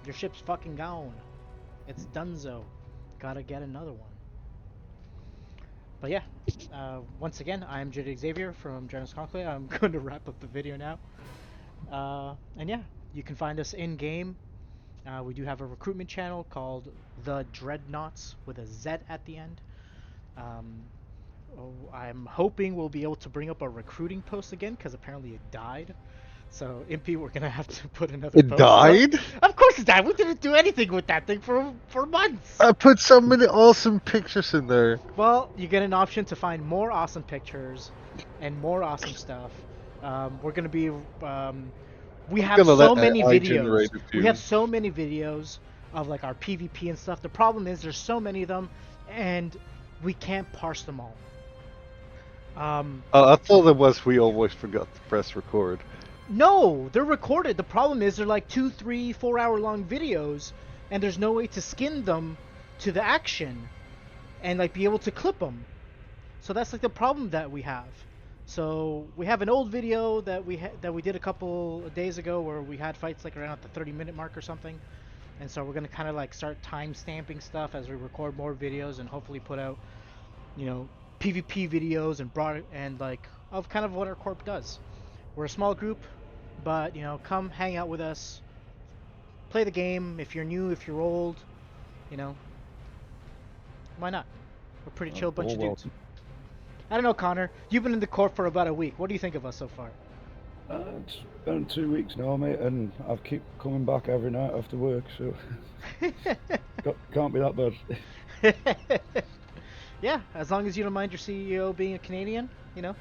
your ship's fucking gone. It's donezo. Gotta get another one. But yeah, once again, I'm Jade Xavier from Janus Conclave. I'm going to wrap up the video now. And yeah, you can find us in game. We do have a recruitment channel called The Dreadnoughts with a Z at the end. I'm hoping we'll be able to bring up a recruiting post again because apparently it died. So, Impy, we're gonna have to put another It post died? up. Of course it died. We didn't do anything with that thing for months. I put so many awesome pictures in there. Well, you get an option to find more awesome pictures and more awesome stuff. We're gonna be. We have so many videos. We have so many videos of like our PvP and stuff. The problem is there's so many of them, and we can't parse them all. I thought it was we always forgot to press record. No, they're recorded. The problem is they're like 2, 3, 4 hour long videos, and there's no way to skin them to the action and like be able to clip them. So that's like the problem that we have. So we have an old video that we did a couple of days ago where we had fights like around at the 30-minute mark or something. And so we're gonna kind of like start time stamping stuff as we record more videos and hopefully put out, you know, PvP videos and like of kind of what our corp does. We're a small group, but you know, come hang out with us, play the game. If you're new, if you're old, you know, why not? We're a pretty chill bunch of dudes. I don't know, Connor. You've been in the corp for about a week. What do you think of us so far? It's been 2 weeks now, mate, and I've keep coming back every night after work, so can't be that bad. Yeah, as long as you don't mind your CEO being a Canadian, you know.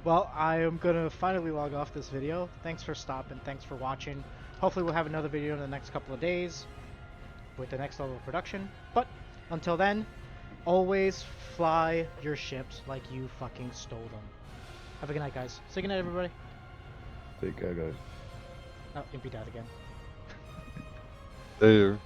Well, I am gonna finally log off this video. Thanks for stopping. Thanks for watching. Hopefully we'll have another video in the next couple of days with the next level of production. But until then, always fly your ships like you fucking stole them. Have a good night, guys. Say good night, everybody. Take care, guys. Oh, Impy died again. There.